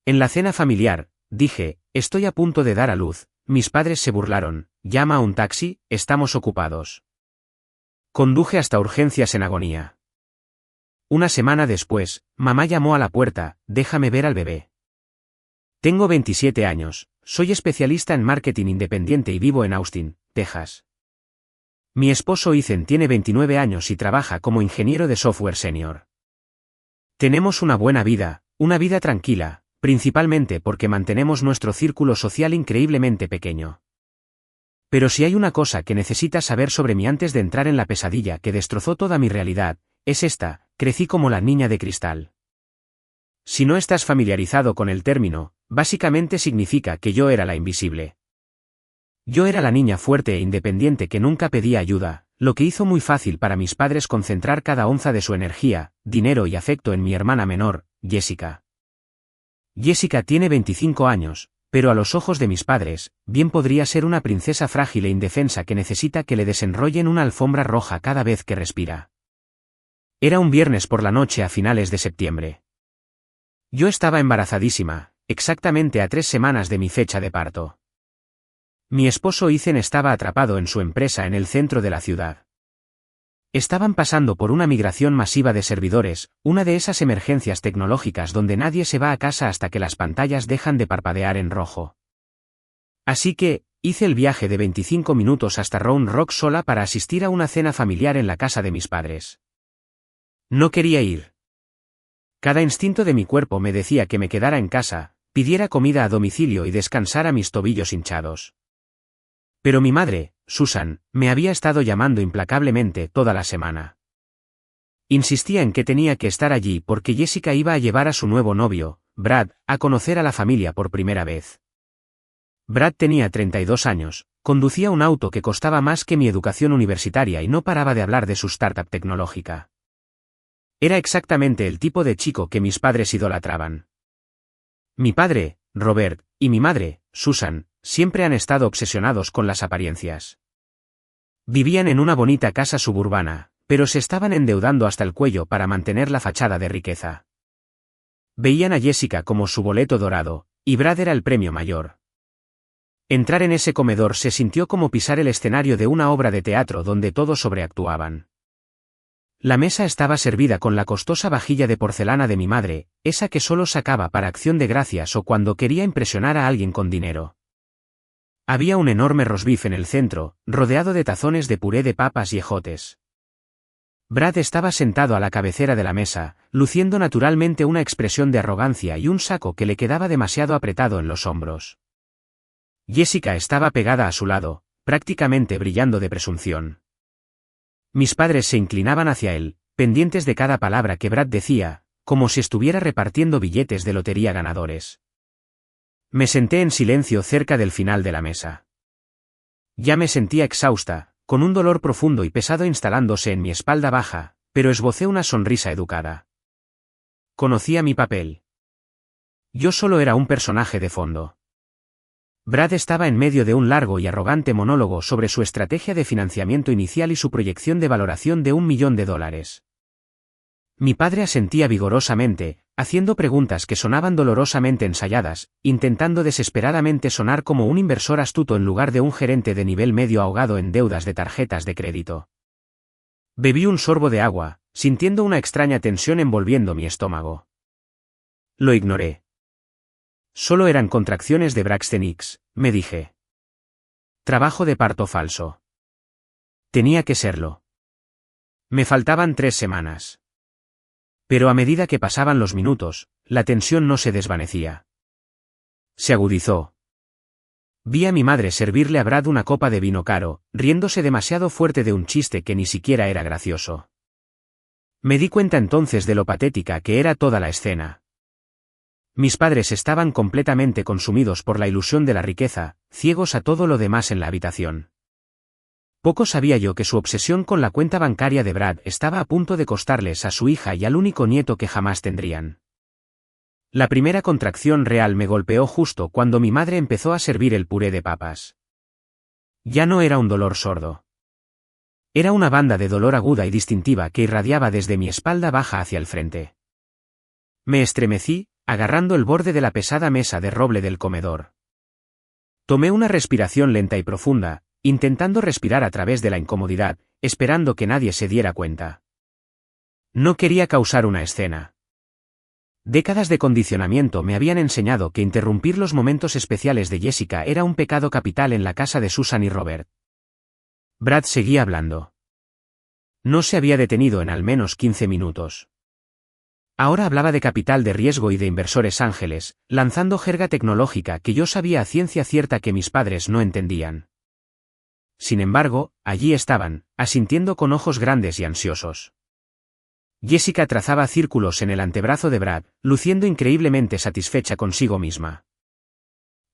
En la cena familiar, dije, estoy a punto de dar a luz. Mis padres se burlaron. Llama a un taxi, estamos ocupados. Conduje hasta urgencias en agonía. Una semana después, mamá llamó a la puerta, déjame ver al bebé. Tengo 27 años, soy especialista en marketing independiente y vivo en Austin, Texas. Mi esposo Ethan tiene 29 años y trabaja como ingeniero de software senior. Tenemos una buena vida tranquila, principalmente porque mantenemos nuestro círculo social increíblemente pequeño. Pero si hay una cosa que necesitas saber sobre mí antes de entrar en la pesadilla que destrozó toda mi realidad, es esta: crecí como la niña de cristal. Si no estás familiarizado con el término, básicamente significa que yo era la invisible. Yo era la niña fuerte e independiente que nunca pedía ayuda, lo que hizo muy fácil para mis padres concentrar cada onza de su energía, dinero y afecto en mi hermana menor, Jessica. Jessica tiene 25 años, pero a los ojos de mis padres, bien podría ser una princesa frágil e indefensa que necesita que le desenrollen una alfombra roja cada vez que respira. Era un viernes por la noche a finales de septiembre. Yo estaba embarazadísima, exactamente a 3 semanas de mi fecha de parto. Mi esposo Ethan estaba atrapado en su empresa en el centro de la ciudad. Estaban pasando por una migración masiva de servidores, una de esas emergencias tecnológicas donde nadie se va a casa hasta que las pantallas dejan de parpadear en rojo. Así que, hice el viaje de 25 minutos hasta Round Rock sola para asistir a una cena familiar en la casa de mis padres. No quería ir. Cada instinto de mi cuerpo me decía que me quedara en casa, pidiera comida a domicilio y descansara mis tobillos hinchados. Pero mi madre, Susan, me había estado llamando implacablemente toda la semana. Insistía en que tenía que estar allí porque Jessica iba a llevar a su nuevo novio, Brad, a conocer a la familia por primera vez. Brad tenía 32 años, conducía un auto que costaba más que mi educación universitaria y no paraba de hablar de su startup tecnológica. Era exactamente el tipo de chico que mis padres idolatraban. Mi padre, Robert, y mi madre, Susan, siempre han estado obsesionados con las apariencias. Vivían en una bonita casa suburbana, pero se estaban endeudando hasta el cuello para mantener la fachada de riqueza. Veían a Jessica como su boleto dorado, y Brad era el premio mayor. Entrar en ese comedor se sintió como pisar el escenario de una obra de teatro donde todos sobreactuaban. La mesa estaba servida con la costosa vajilla de porcelana de mi madre, esa que solo sacaba para acción de gracias o cuando quería impresionar a alguien con dinero. Había un enorme rosbif en el centro, rodeado de tazones de puré de papas y ejotes. Brad estaba sentado a la cabecera de la mesa, luciendo naturalmente una expresión de arrogancia y un saco que le quedaba demasiado apretado en los hombros. Jessica estaba pegada a su lado, prácticamente brillando de presunción. Mis padres se inclinaban hacia él, pendientes de cada palabra que Brad decía, como si estuviera repartiendo billetes de lotería ganadores. Me senté en silencio cerca del final de la mesa. Ya me sentía exhausta, con un dolor profundo y pesado instalándose en mi espalda baja, pero esbocé una sonrisa educada. Conocía mi papel. Yo solo era un personaje de fondo. Brad estaba en medio de un largo y arrogante monólogo sobre su estrategia de financiamiento inicial y su proyección de valoración de $1 millón. Mi padre asentía vigorosamente, haciendo preguntas que sonaban dolorosamente ensayadas, intentando desesperadamente sonar como un inversor astuto en lugar de un gerente de nivel medio ahogado en deudas de tarjetas de crédito. Bebí un sorbo de agua, sintiendo una extraña tensión envolviendo mi estómago. Lo ignoré. Solo eran contracciones de Braxton Hicks, me dije. Trabajo de parto falso. Tenía que serlo. Me faltaban 3 semanas. Pero a medida que pasaban los minutos, la tensión no se desvanecía. Se agudizó. Vi a mi madre servirle a Brad una copa de vino caro, riéndose demasiado fuerte de un chiste que ni siquiera era gracioso. Me di cuenta entonces de lo patética que era toda la escena. Mis padres estaban completamente consumidos por la ilusión de la riqueza, ciegos a todo lo demás en la habitación. Poco sabía yo que su obsesión con la cuenta bancaria de Brad estaba a punto de costarles a su hija y al único nieto que jamás tendrían. La primera contracción real me golpeó justo cuando mi madre empezó a servir el puré de papas. Ya no era un dolor sordo. Era una banda de dolor aguda y distintiva que irradiaba desde mi espalda baja hacia el frente. Me estremecí, agarrando el borde de la pesada mesa de roble del comedor. Tomé una respiración lenta y profunda, intentando respirar a través de la incomodidad, esperando que nadie se diera cuenta. No quería causar una escena. Décadas de condicionamiento me habían enseñado que interrumpir los momentos especiales de Jessica era un pecado capital en la casa de Susan y Robert. Brad seguía hablando. No se había detenido en al menos 15 minutos. Ahora hablaba de capital de riesgo y de inversores ángeles, lanzando jerga tecnológica que yo sabía a ciencia cierta que mis padres no entendían. Sin embargo, allí estaban, asintiendo con ojos grandes y ansiosos. Jessica trazaba círculos en el antebrazo de Brad, luciendo increíblemente satisfecha consigo misma.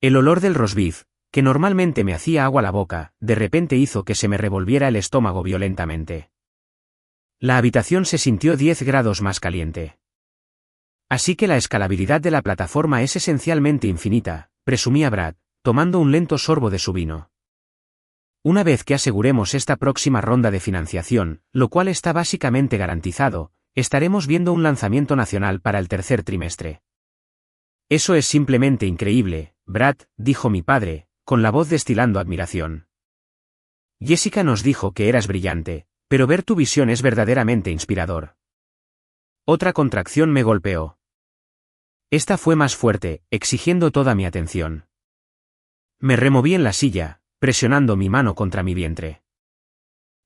El olor del roast beef, que normalmente me hacía agua la boca, de repente hizo que se me revolviera el estómago violentamente. La habitación se sintió 10 grados más caliente. Así que la escalabilidad de la plataforma es esencialmente infinita, presumía Brad, tomando un lento sorbo de su vino. Una vez que aseguremos esta próxima ronda de financiación, lo cual está básicamente garantizado, estaremos viendo un lanzamiento nacional para el tercer trimestre. Eso es simplemente increíble, Brad, dijo mi padre, con la voz destilando admiración. Jessica nos dijo que eras brillante, pero ver tu visión es verdaderamente inspirador. Otra contracción me golpeó. Esta fue más fuerte, exigiendo toda mi atención. Me removí en la silla, presionando mi mano contra mi vientre.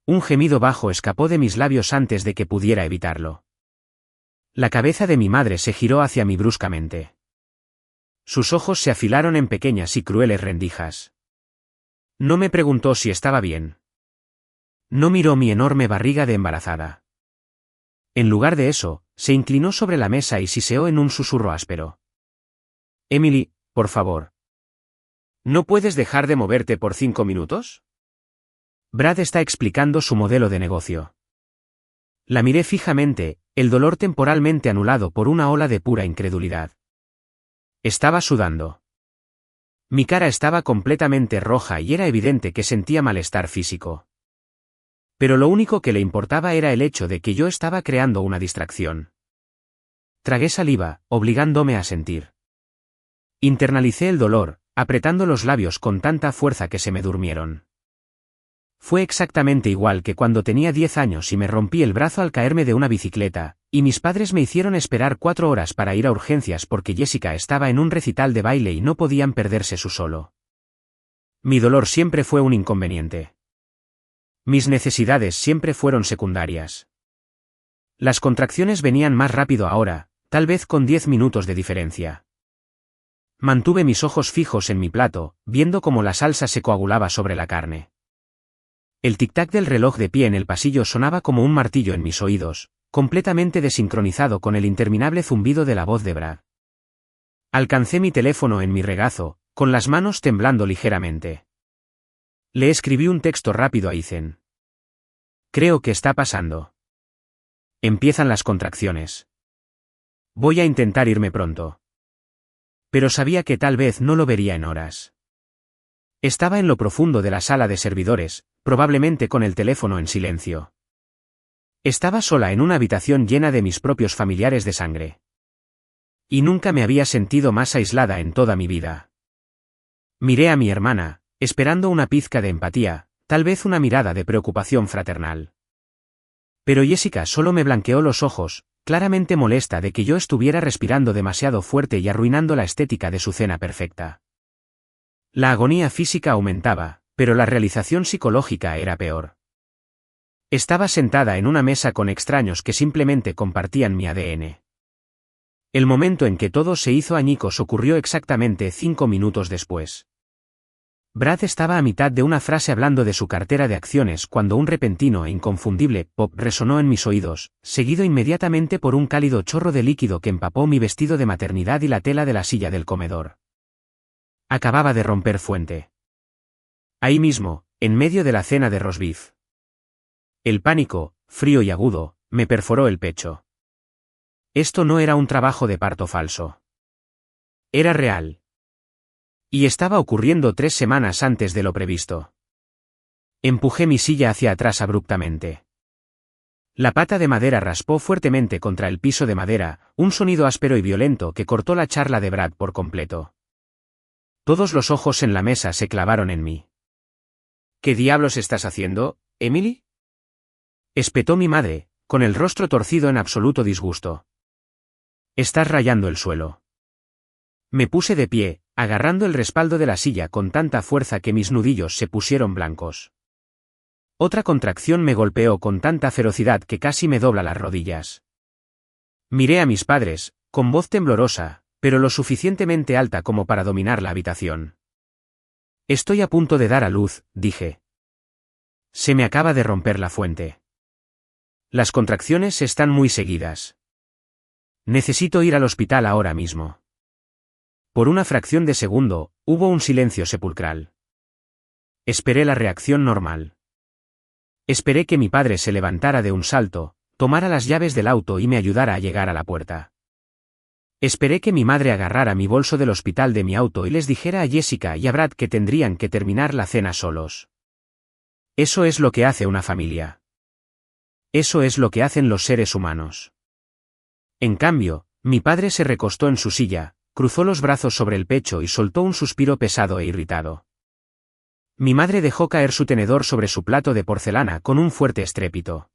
Un gemido bajo escapó de mis labios antes de que pudiera evitarlo. La cabeza de mi madre se giró hacia mí bruscamente. Sus ojos se afilaron en pequeñas y crueles rendijas. No me preguntó si estaba bien. No miró mi enorme barriga de embarazada. En lugar de eso, se inclinó sobre la mesa y siseó en un susurro áspero. Emily, por favor. ¿No puedes dejar de moverte por 5 minutos? Brad está explicando su modelo de negocio. La miré fijamente, el dolor temporalmente anulado por una ola de pura incredulidad. Estaba sudando. Mi cara estaba completamente roja y era evidente que sentía malestar físico. Pero lo único que le importaba era el hecho de que yo estaba creando una distracción. Tragué saliva, obligándome a sentir. Internalicé el dolor, apretando los labios con tanta fuerza que se me durmieron. Fue exactamente igual que cuando tenía 10 años y me rompí el brazo al caerme de una bicicleta, y mis padres me hicieron esperar 4 horas para ir a urgencias porque Jessica estaba en un recital de baile y no podían perderse su solo. Mi dolor siempre fue un inconveniente. Mis necesidades siempre fueron secundarias. Las contracciones venían más rápido ahora, tal vez con 10 minutos de diferencia. Mantuve mis ojos fijos en mi plato, viendo cómo la salsa se coagulaba sobre la carne. El tic-tac del reloj de pie en el pasillo sonaba como un martillo en mis oídos, completamente desincronizado con el interminable zumbido de la voz de Brad. Alcancé mi teléfono en mi regazo, con las manos temblando ligeramente. Le escribí un texto rápido a Ethan. Creo que está pasando. Empiezan las contracciones. Voy a intentar irme pronto. Pero sabía que tal vez no lo vería en horas. Estaba en lo profundo de la sala de servidores, probablemente con el teléfono en silencio. Estaba sola en una habitación llena de mis propios familiares de sangre. Y nunca me había sentido más aislada en toda mi vida. Miré a mi hermana, esperando una pizca de empatía, tal vez una mirada de preocupación fraternal. Pero Jessica solo me blanqueó los ojos, claramente molesta de que yo estuviera respirando demasiado fuerte y arruinando la estética de su cena perfecta. La agonía física aumentaba, pero la realización psicológica era peor. Estaba sentada en una mesa con extraños que simplemente compartían mi ADN. El momento en que todo se hizo añicos ocurrió exactamente 5 minutos después. Brad estaba a mitad de una frase hablando de su cartera de acciones cuando un repentino e inconfundible pop resonó en mis oídos, seguido inmediatamente por un cálido chorro de líquido que empapó mi vestido de maternidad y la tela de la silla del comedor. Acababa de romper fuente. Ahí mismo, en medio de la cena de roast beef. El pánico, frío y agudo, me perforó el pecho. Esto no era un trabajo de parto falso. Era real. Y estaba ocurriendo 3 semanas antes de lo previsto. Empujé mi silla hacia atrás abruptamente. La pata de madera raspó fuertemente contra el piso de madera, un sonido áspero y violento que cortó la charla de Brad por completo. Todos los ojos en la mesa se clavaron en mí. ¿Qué diablos estás haciendo, Emily? Espetó mi madre, con el rostro torcido en absoluto disgusto. Estás rayando el suelo. Me puse de pie, agarrando el respaldo de la silla con tanta fuerza que mis nudillos se pusieron blancos. Otra contracción me golpeó con tanta ferocidad que casi me dobla las rodillas. Miré a mis padres, con voz temblorosa, pero lo suficientemente alta como para dominar la habitación. Estoy a punto de dar a luz, dije. Se me acaba de romper la fuente. Las contracciones están muy seguidas. Necesito ir al hospital ahora mismo. Por una fracción de segundo, hubo un silencio sepulcral. Esperé la reacción normal. Esperé que mi padre se levantara de un salto, tomara las llaves del auto y me ayudara a llegar a la puerta. Esperé que mi madre agarrara mi bolso del hospital de mi auto y les dijera a Jessica y a Brad que tendrían que terminar la cena solos. Eso es lo que hace una familia. Eso es lo que hacen los seres humanos. En cambio, mi padre se recostó en su silla, cruzó los brazos sobre el pecho y soltó un suspiro pesado e irritado. Mi madre dejó caer su tenedor sobre su plato de porcelana con un fuerte estrépito.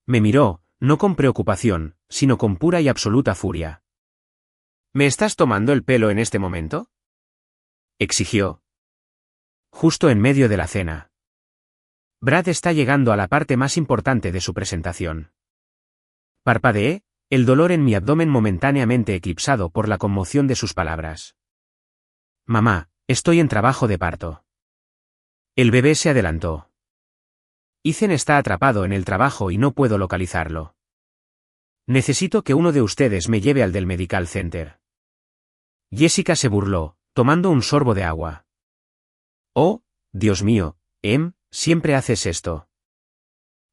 Me miró, no con preocupación, sino con pura y absoluta furia. ¿Me estás tomando el pelo en este momento?, exigió. Justo en medio de la cena. Brad está llegando a la parte más importante de su presentación. Parpadeé, el dolor en mi abdomen momentáneamente eclipsado por la conmoción de sus palabras. Mamá, estoy en trabajo de parto. El bebé se adelantó. Ethan está atrapado en el trabajo y no puedo localizarlo. Necesito que uno de ustedes me lleve al del Medical Center. Jessica se burló, tomando un sorbo de agua. Oh, Dios mío, siempre haces esto.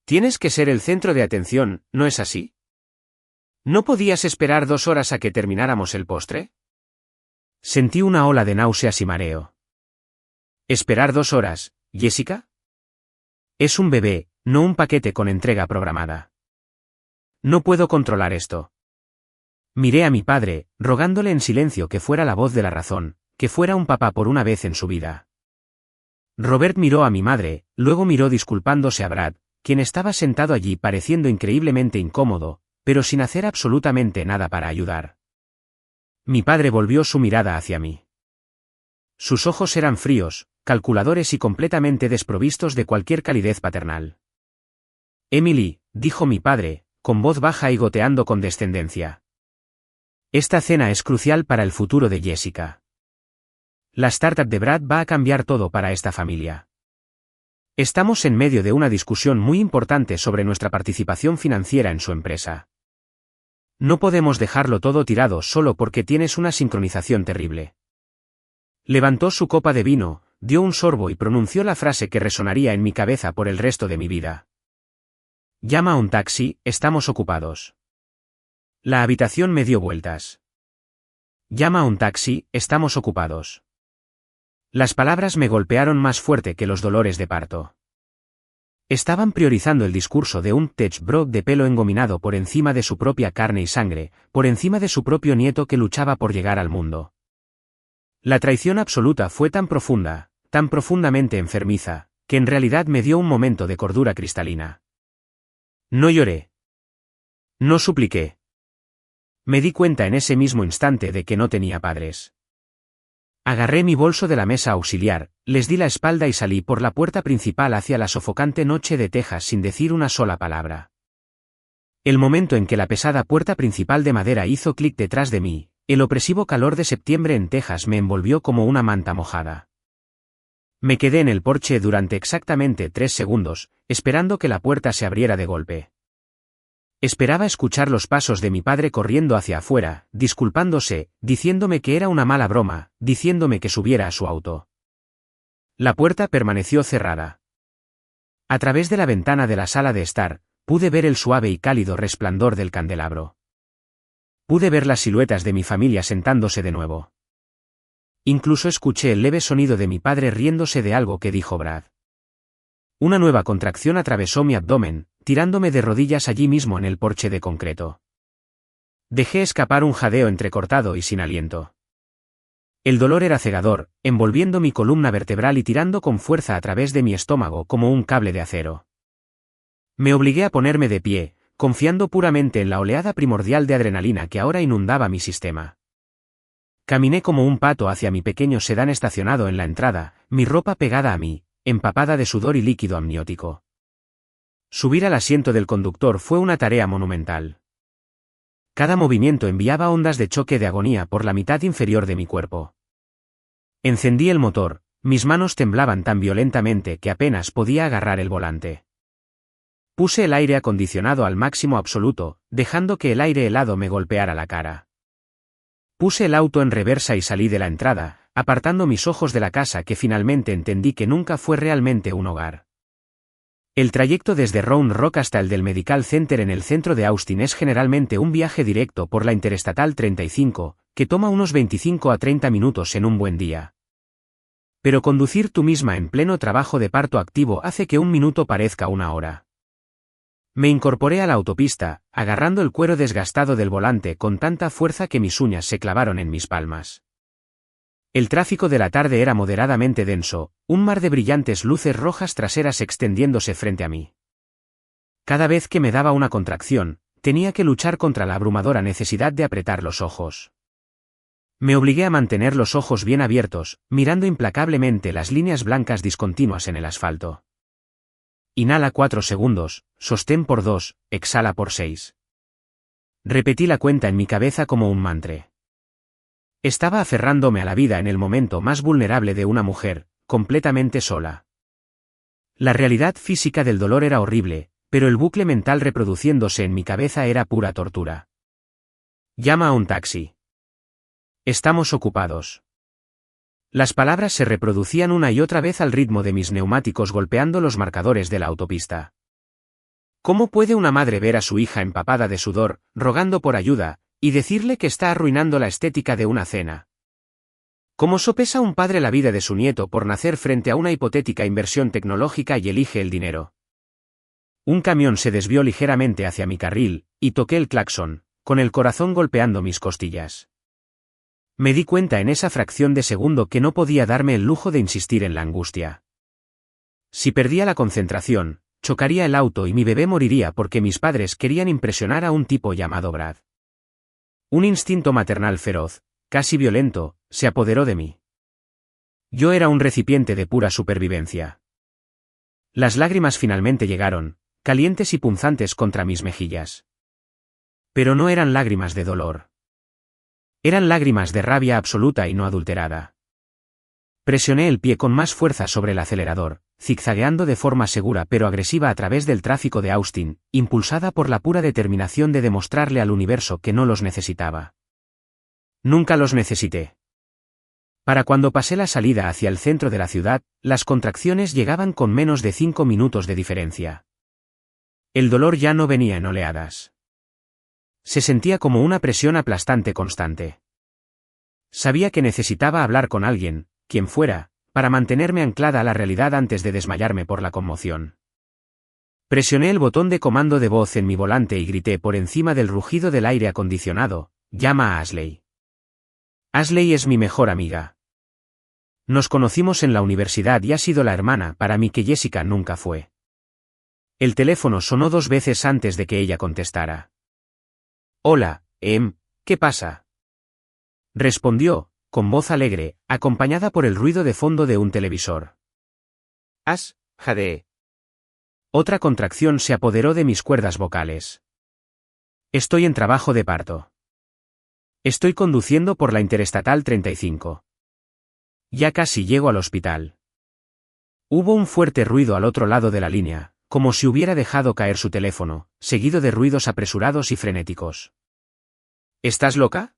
Tienes que ser el centro de atención, ¿no es así? ¿No podías esperar 2 horas a que termináramos el postre? Sentí una ola de náuseas y mareo. ¿Esperar 2 horas, Jessica? Es un bebé, no un paquete con entrega programada. No puedo controlar esto. Miré a mi padre, rogándole en silencio que fuera la voz de la razón, que fuera un papá por una vez en su vida. Robert miró a mi madre, luego miró disculpándose a Brad, quien estaba sentado allí pareciendo increíblemente incómodo, pero sin hacer absolutamente nada para ayudar. Mi padre volvió su mirada hacia mí. Sus ojos eran fríos, calculadores y completamente desprovistos de cualquier calidez paternal. Emily, dijo mi padre, con voz baja y goteando con descendencia. Esta cena es crucial para el futuro de Jessica. La startup de Brad va a cambiar todo para esta familia. Estamos en medio de una discusión muy importante sobre nuestra participación financiera en su empresa. No podemos dejarlo todo tirado solo porque tienes una sincronización terrible. Levantó su copa de vino, dio un sorbo y pronunció la frase que resonaría en mi cabeza por el resto de mi vida. Llama a un taxi, estamos ocupados. La habitación me dio vueltas. Llama a un taxi, estamos ocupados. Las palabras me golpearon más fuerte que los dolores de parto. Estaban priorizando el discurso de un Tech Brock de pelo engominado por encima de su propia carne y sangre, por encima de su propio nieto que luchaba por llegar al mundo. La traición absoluta fue tan profunda, tan profundamente enfermiza, que en realidad me dio un momento de cordura cristalina. No lloré. No supliqué. Me di cuenta en ese mismo instante de que no tenía padres. Agarré mi bolso de la mesa auxiliar, les di la espalda y salí por la puerta principal hacia la sofocante noche de Texas sin decir una sola palabra. El momento en que la pesada puerta principal de madera hizo clic detrás de mí, el opresivo calor de septiembre en Texas me envolvió como una manta mojada. Me quedé en el porche durante exactamente 3 segundos, esperando que la puerta se abriera de golpe. Esperaba escuchar los pasos de mi padre corriendo hacia afuera, disculpándose, diciéndome que era una mala broma, diciéndome que subiera a su auto. La puerta permaneció cerrada. A través de la ventana de la sala de estar, pude ver el suave y cálido resplandor del candelabro. Pude ver las siluetas de mi familia sentándose de nuevo. Incluso escuché el leve sonido de mi padre riéndose de algo que dijo Brad. Una nueva contracción atravesó mi abdomen, tirándome de rodillas allí mismo en el porche de concreto. Dejé escapar un jadeo entrecortado y sin aliento. El dolor era cegador, envolviendo mi columna vertebral y tirando con fuerza a través de mi estómago como un cable de acero. Me obligué a ponerme de pie, confiando puramente en la oleada primordial de adrenalina que ahora inundaba mi sistema. Caminé como un pato hacia mi pequeño sedán estacionado en la entrada, mi ropa pegada a mí, empapada de sudor y líquido amniótico. Subir al asiento del conductor fue una tarea monumental. Cada movimiento enviaba ondas de choque de agonía por la mitad inferior de mi cuerpo. Encendí el motor, mis manos temblaban tan violentamente que apenas podía agarrar el volante. Puse el aire acondicionado al máximo absoluto, dejando que el aire helado me golpeara la cara. Puse el auto en reversa y salí de la entrada, apartando mis ojos de la casa que finalmente entendí que nunca fue realmente un hogar. El trayecto desde Round Rock hasta el del Medical Center en el centro de Austin es generalmente un viaje directo por la Interestatal 35, que toma unos 25 a 30 minutos en un buen día. Pero conducir tú misma en pleno trabajo de parto activo hace que un minuto parezca una hora. Me incorporé a la autopista, agarrando el cuero desgastado del volante con tanta fuerza que mis uñas se clavaron en mis palmas. El tráfico de la tarde era moderadamente denso, un mar de brillantes luces rojas traseras extendiéndose frente a mí. Cada vez que me daba una contracción, tenía que luchar contra la abrumadora necesidad de apretar los ojos. Me obligué a mantener los ojos bien abiertos, mirando implacablemente las líneas blancas discontinuas en el asfalto. Inhala 4 segundos, sostén por 2, exhala por 6. Repetí la cuenta en mi cabeza como un mantra. Estaba aferrándome a la vida en el momento más vulnerable de una mujer, completamente sola. La realidad física del dolor era horrible, pero el bucle mental reproduciéndose en mi cabeza era pura tortura. Llama a un taxi. Estamos ocupados. Las palabras se reproducían una y otra vez al ritmo de mis neumáticos golpeando los marcadores de la autopista. ¿Cómo puede una madre ver a su hija empapada de sudor, rogando por ayuda, y decirle que está arruinando la estética de una cena? ¿Cómo sopesa un padre la vida de su nieto por nacer frente a una hipotética inversión tecnológica y elige el dinero? Un camión se desvió ligeramente hacia mi carril, y toqué el claxon, con el corazón golpeando mis costillas. Me di cuenta en esa fracción de segundo que no podía darme el lujo de insistir en la angustia. Si perdía la concentración, chocaría el auto y mi bebé moriría porque mis padres querían impresionar a un tipo llamado Brad. Un instinto maternal feroz, casi violento, se apoderó de mí. Yo era un recipiente de pura supervivencia. Las lágrimas finalmente llegaron, calientes y punzantes contra mis mejillas. Pero no eran lágrimas de dolor. Eran lágrimas de rabia absoluta y no adulterada. Presioné el pie con más fuerza sobre el acelerador, zigzagueando de forma segura pero agresiva a través del tráfico de Austin, impulsada por la pura determinación de demostrarle al universo que no los necesitaba. Nunca los necesité. Para cuando pasé la salida hacia el centro de la ciudad, las contracciones llegaban con menos de 5 minutos de diferencia. El dolor ya no venía en oleadas. Se sentía como una presión aplastante constante. Sabía que necesitaba hablar con alguien, quien fuera, para mantenerme anclada a la realidad antes de desmayarme por la conmoción. Presioné el botón de comando de voz en mi volante y grité por encima del rugido del aire acondicionado: llama a Ashley. Ashley es mi mejor amiga. Nos conocimos en la universidad y ha sido la hermana para mí que Jessica nunca fue. El teléfono sonó 2 veces antes de que ella contestara. Hola, ¿qué pasa? Respondió, con voz alegre, acompañada por el ruido de fondo de un televisor. Jade. Otra contracción se apoderó de mis cuerdas vocales. Estoy en trabajo de parto. Estoy conduciendo por la Interestatal 35. Ya casi llego al hospital. Hubo un fuerte ruido al otro lado de la línea, como si hubiera dejado caer su teléfono, seguido de ruidos apresurados y frenéticos. ¿Estás loca?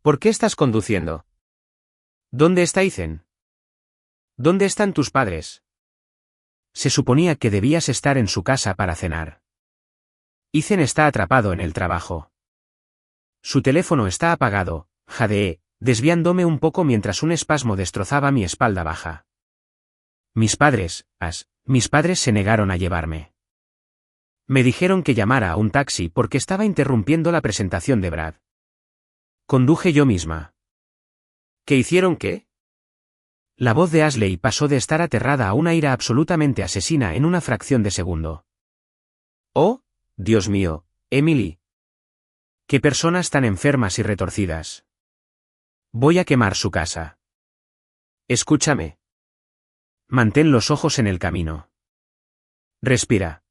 ¿Por qué estás conduciendo? ¿Dónde está Ethan? ¿Dónde están tus padres? Se suponía que debías estar en su casa para cenar. Ethan está atrapado en el trabajo. Su teléfono está apagado, jadeé, desviándome un poco mientras un espasmo destrozaba mi espalda baja. Mis padres se negaron a llevarme. Me dijeron que llamara a un taxi porque estaba interrumpiendo la presentación de Brad. Conduje yo misma. ¿Qué hicieron qué? La voz de Ashley pasó de estar aterrada a una ira absolutamente asesina en una fracción de segundo. ¡Oh, Dios mío, Emily! ¡Qué personas tan enfermas y retorcidas! Voy a quemar su casa. Escúchame. Mantén los ojos en el camino. Respira.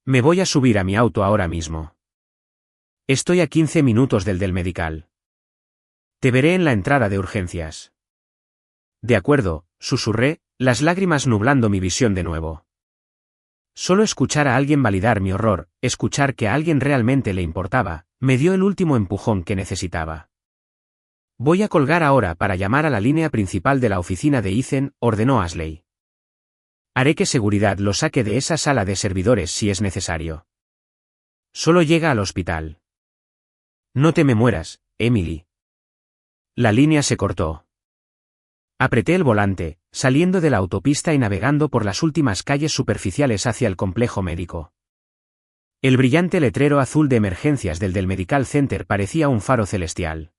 Me voy a subir a mi auto ahora mismo. Estoy a 15 minutos del medical. Te veré en la entrada de urgencias. De acuerdo, susurré, las lágrimas nublando mi visión de nuevo. Solo escuchar a alguien validar mi horror, escuchar que a alguien realmente le importaba, me dio el último empujón que necesitaba. Voy a colgar ahora para llamar a la línea principal de la oficina de Ethan, ordenó Ashley. Haré que seguridad lo saque de esa sala de servidores si es necesario. Solo llega al hospital. No te me mueras, Emily. La línea se cortó. Apreté el volante, saliendo de la autopista y navegando por las últimas calles superficiales hacia el complejo médico. El brillante letrero azul de emergencias del Medical Center parecía un faro celestial.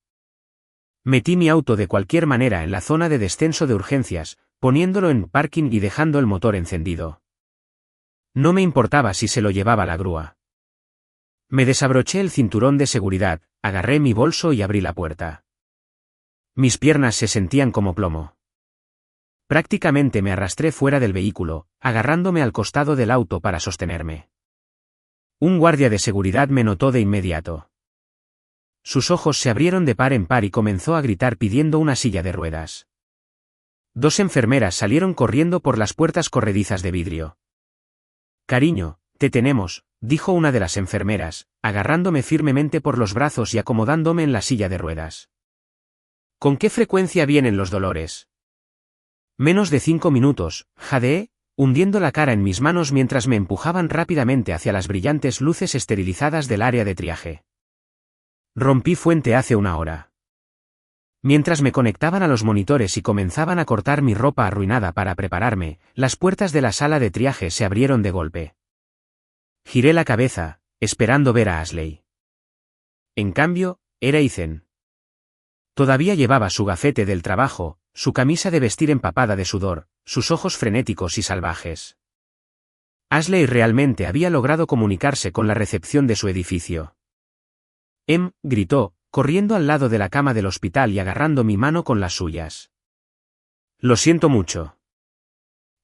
Metí mi auto de cualquier manera en la zona de descenso de urgencias, poniéndolo en parking y dejando el motor encendido. No me importaba si se lo llevaba la grúa. Me desabroché el cinturón de seguridad, agarré mi bolso y abrí la puerta. Mis piernas se sentían como plomo. Prácticamente me arrastré fuera del vehículo, agarrándome al costado del auto para sostenerme. Un guardia de seguridad me notó de inmediato. Sus ojos se abrieron de par en par y comenzó a gritar pidiendo una silla de ruedas. 2 enfermeras salieron corriendo por las puertas corredizas de vidrio. Cariño, te tenemos, dijo una de las enfermeras, agarrándome firmemente por los brazos y acomodándome en la silla de ruedas. ¿Con qué frecuencia vienen los dolores? Menos de 5 minutos, jadeé, hundiendo la cara en mis manos mientras me empujaban rápidamente hacia las brillantes luces esterilizadas del área de triaje. Rompí fuente hace 1 hora. Mientras me conectaban a los monitores y comenzaban a cortar mi ropa arruinada para prepararme, las puertas de la sala de triaje se abrieron de golpe. Giré la cabeza, esperando ver a Ashley. En cambio, era Ethan. Todavía llevaba su gafete del trabajo, su camisa de vestir empapada de sudor, sus ojos frenéticos y salvajes. Ashley realmente había logrado comunicarse con la recepción de su edificio. Gritó, corriendo al lado de la cama del hospital y agarrando mi mano con las suyas. Lo siento mucho.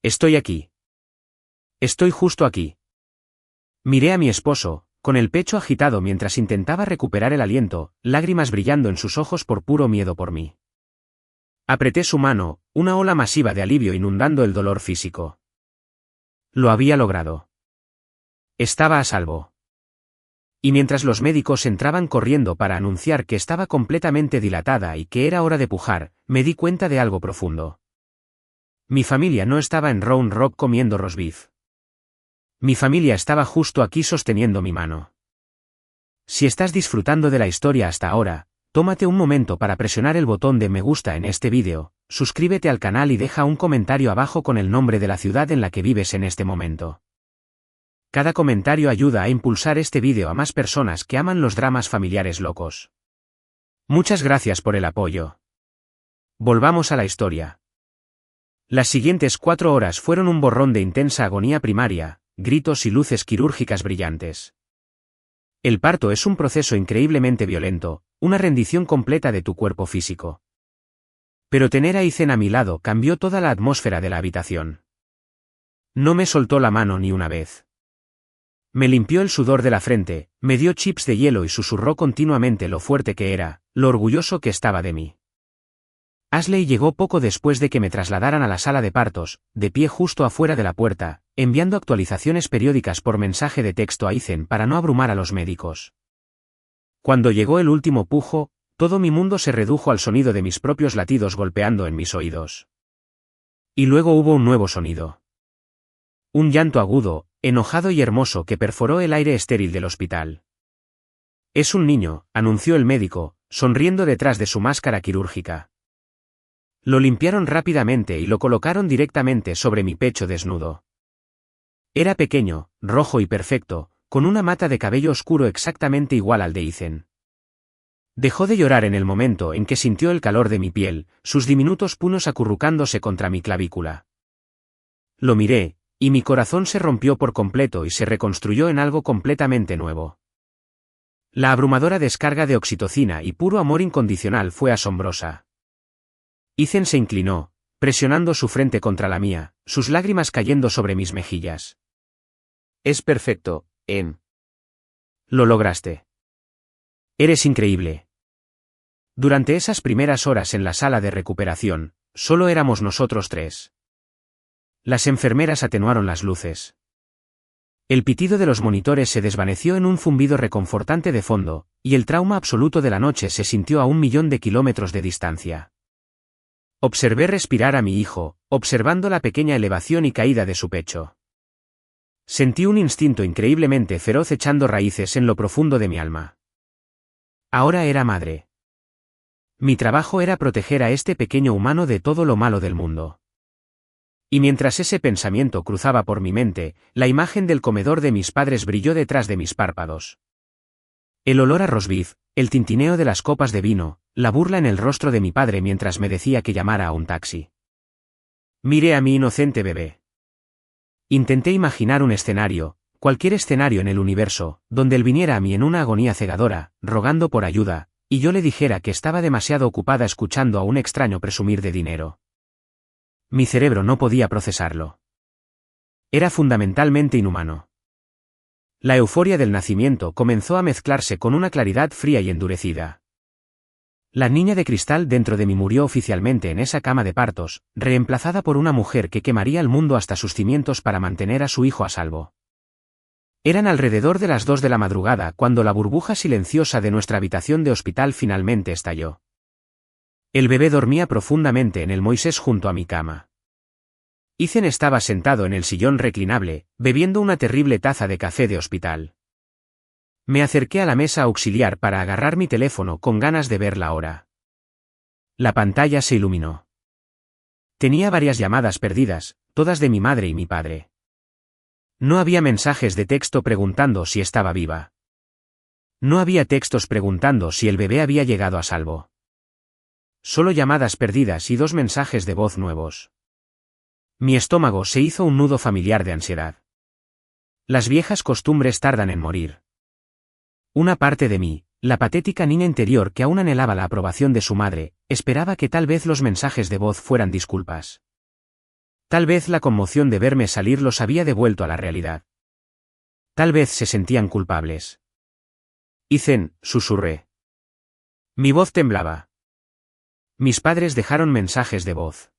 Estoy aquí. Estoy justo aquí. Miré a mi esposo, con el pecho agitado mientras intentaba recuperar el aliento, lágrimas brillando en sus ojos por puro miedo por mí. Apreté su mano, una ola masiva de alivio inundando el dolor físico. Lo había logrado. Estaba a salvo. Y mientras los médicos entraban corriendo para anunciar que estaba completamente dilatada y que era hora de pujar, me di cuenta de algo profundo. Mi familia no estaba en Round Rock comiendo roast beef. Mi familia estaba justo aquí sosteniendo mi mano. Si estás disfrutando de la historia hasta ahora, tómate un momento para presionar el botón de me gusta en este vídeo, suscríbete al canal y deja un comentario abajo con el nombre de la ciudad en la que vives en este momento. Cada comentario ayuda a impulsar este vídeo a más personas que aman los dramas familiares locos. Muchas gracias por el apoyo. Volvamos a la historia. Las siguientes 4 horas fueron un borrón de intensa agonía primaria, gritos y luces quirúrgicas brillantes. El parto es un proceso increíblemente violento, una rendición completa de tu cuerpo físico. Pero tener a Ethan a mi lado cambió toda la atmósfera de la habitación. No me soltó la mano ni una vez. Me limpió el sudor de la frente, me dio chips de hielo y susurró continuamente lo fuerte que era, lo orgulloso que estaba de mí. Ashley llegó poco después de que me trasladaran a la sala de partos, de pie justo afuera de la puerta, enviando actualizaciones periódicas por mensaje de texto a Ethan para no abrumar a los médicos. Cuando llegó el último pujo, todo mi mundo se redujo al sonido de mis propios latidos golpeando en mis oídos. Y luego hubo un nuevo sonido. Un llanto agudo, enojado y hermoso que perforó el aire estéril del hospital. Es un niño, anunció el médico, sonriendo detrás de su máscara quirúrgica. Lo limpiaron rápidamente y lo colocaron directamente sobre mi pecho desnudo. Era pequeño, rojo y perfecto, con una mata de cabello oscuro exactamente igual al de Ethan. Dejó de llorar en el momento en que sintió el calor de mi piel, sus diminutos puños acurrucándose contra mi clavícula. Lo miré, y mi corazón se rompió por completo y se reconstruyó en algo completamente nuevo. La abrumadora descarga de oxitocina y puro amor incondicional fue asombrosa. Ethan se inclinó, presionando su frente contra la mía, sus lágrimas cayendo sobre mis mejillas. Es perfecto, Em. Lo lograste. Eres increíble. Durante esas primeras horas en la sala de recuperación, solo éramos nosotros tres. Las enfermeras atenuaron las luces. El pitido de los monitores se desvaneció en un zumbido reconfortante de fondo, y el trauma absoluto de la noche se sintió a 1.000.000 de kilómetros de distancia. Observé respirar a mi hijo, observando la pequeña elevación y caída de su pecho. Sentí un instinto increíblemente feroz echando raíces en lo profundo de mi alma. Ahora era madre. Mi trabajo era proteger a este pequeño humano de todo lo malo del mundo. Y mientras ese pensamiento cruzaba por mi mente, la imagen del comedor de mis padres brilló detrás de mis párpados. El olor a roast beef, el tintineo de las copas de vino, la burla en el rostro de mi padre mientras me decía que llamara a un taxi. Miré a mi inocente bebé. Intenté imaginar un escenario, cualquier escenario en el universo, donde él viniera a mí en una agonía cegadora, rogando por ayuda, y yo le dijera que estaba demasiado ocupada escuchando a un extraño presumir de dinero. Mi cerebro no podía procesarlo. Era fundamentalmente inhumano. La euforia del nacimiento comenzó a mezclarse con una claridad fría y endurecida. La niña de cristal dentro de mí murió oficialmente en esa cama de partos, reemplazada por una mujer que quemaría el mundo hasta sus cimientos para mantener a su hijo a salvo. Eran alrededor de las 2 de la madrugada cuando la burbuja silenciosa de nuestra habitación de hospital finalmente estalló. El bebé dormía profundamente en el Moisés junto a mi cama. Ethan estaba sentado en el sillón reclinable, bebiendo una terrible taza de café de hospital. Me acerqué a la mesa auxiliar para agarrar mi teléfono con ganas de ver la hora. La pantalla se iluminó. Tenía varias llamadas perdidas, todas de mi madre y mi padre. No había mensajes de texto preguntando si estaba viva. No había textos preguntando si el bebé había llegado a salvo. Solo llamadas perdidas y 2 mensajes de voz nuevos. Mi estómago se hizo un nudo familiar de ansiedad. Las viejas costumbres tardan en morir. Una parte de mí, la patética niña interior que aún anhelaba la aprobación de su madre, esperaba que tal vez los mensajes de voz fueran disculpas. Tal vez la conmoción de verme salir los había devuelto a la realidad. Tal vez se sentían culpables. Ethan, susurré. Mi voz temblaba. Mis padres dejaron mensajes de voz.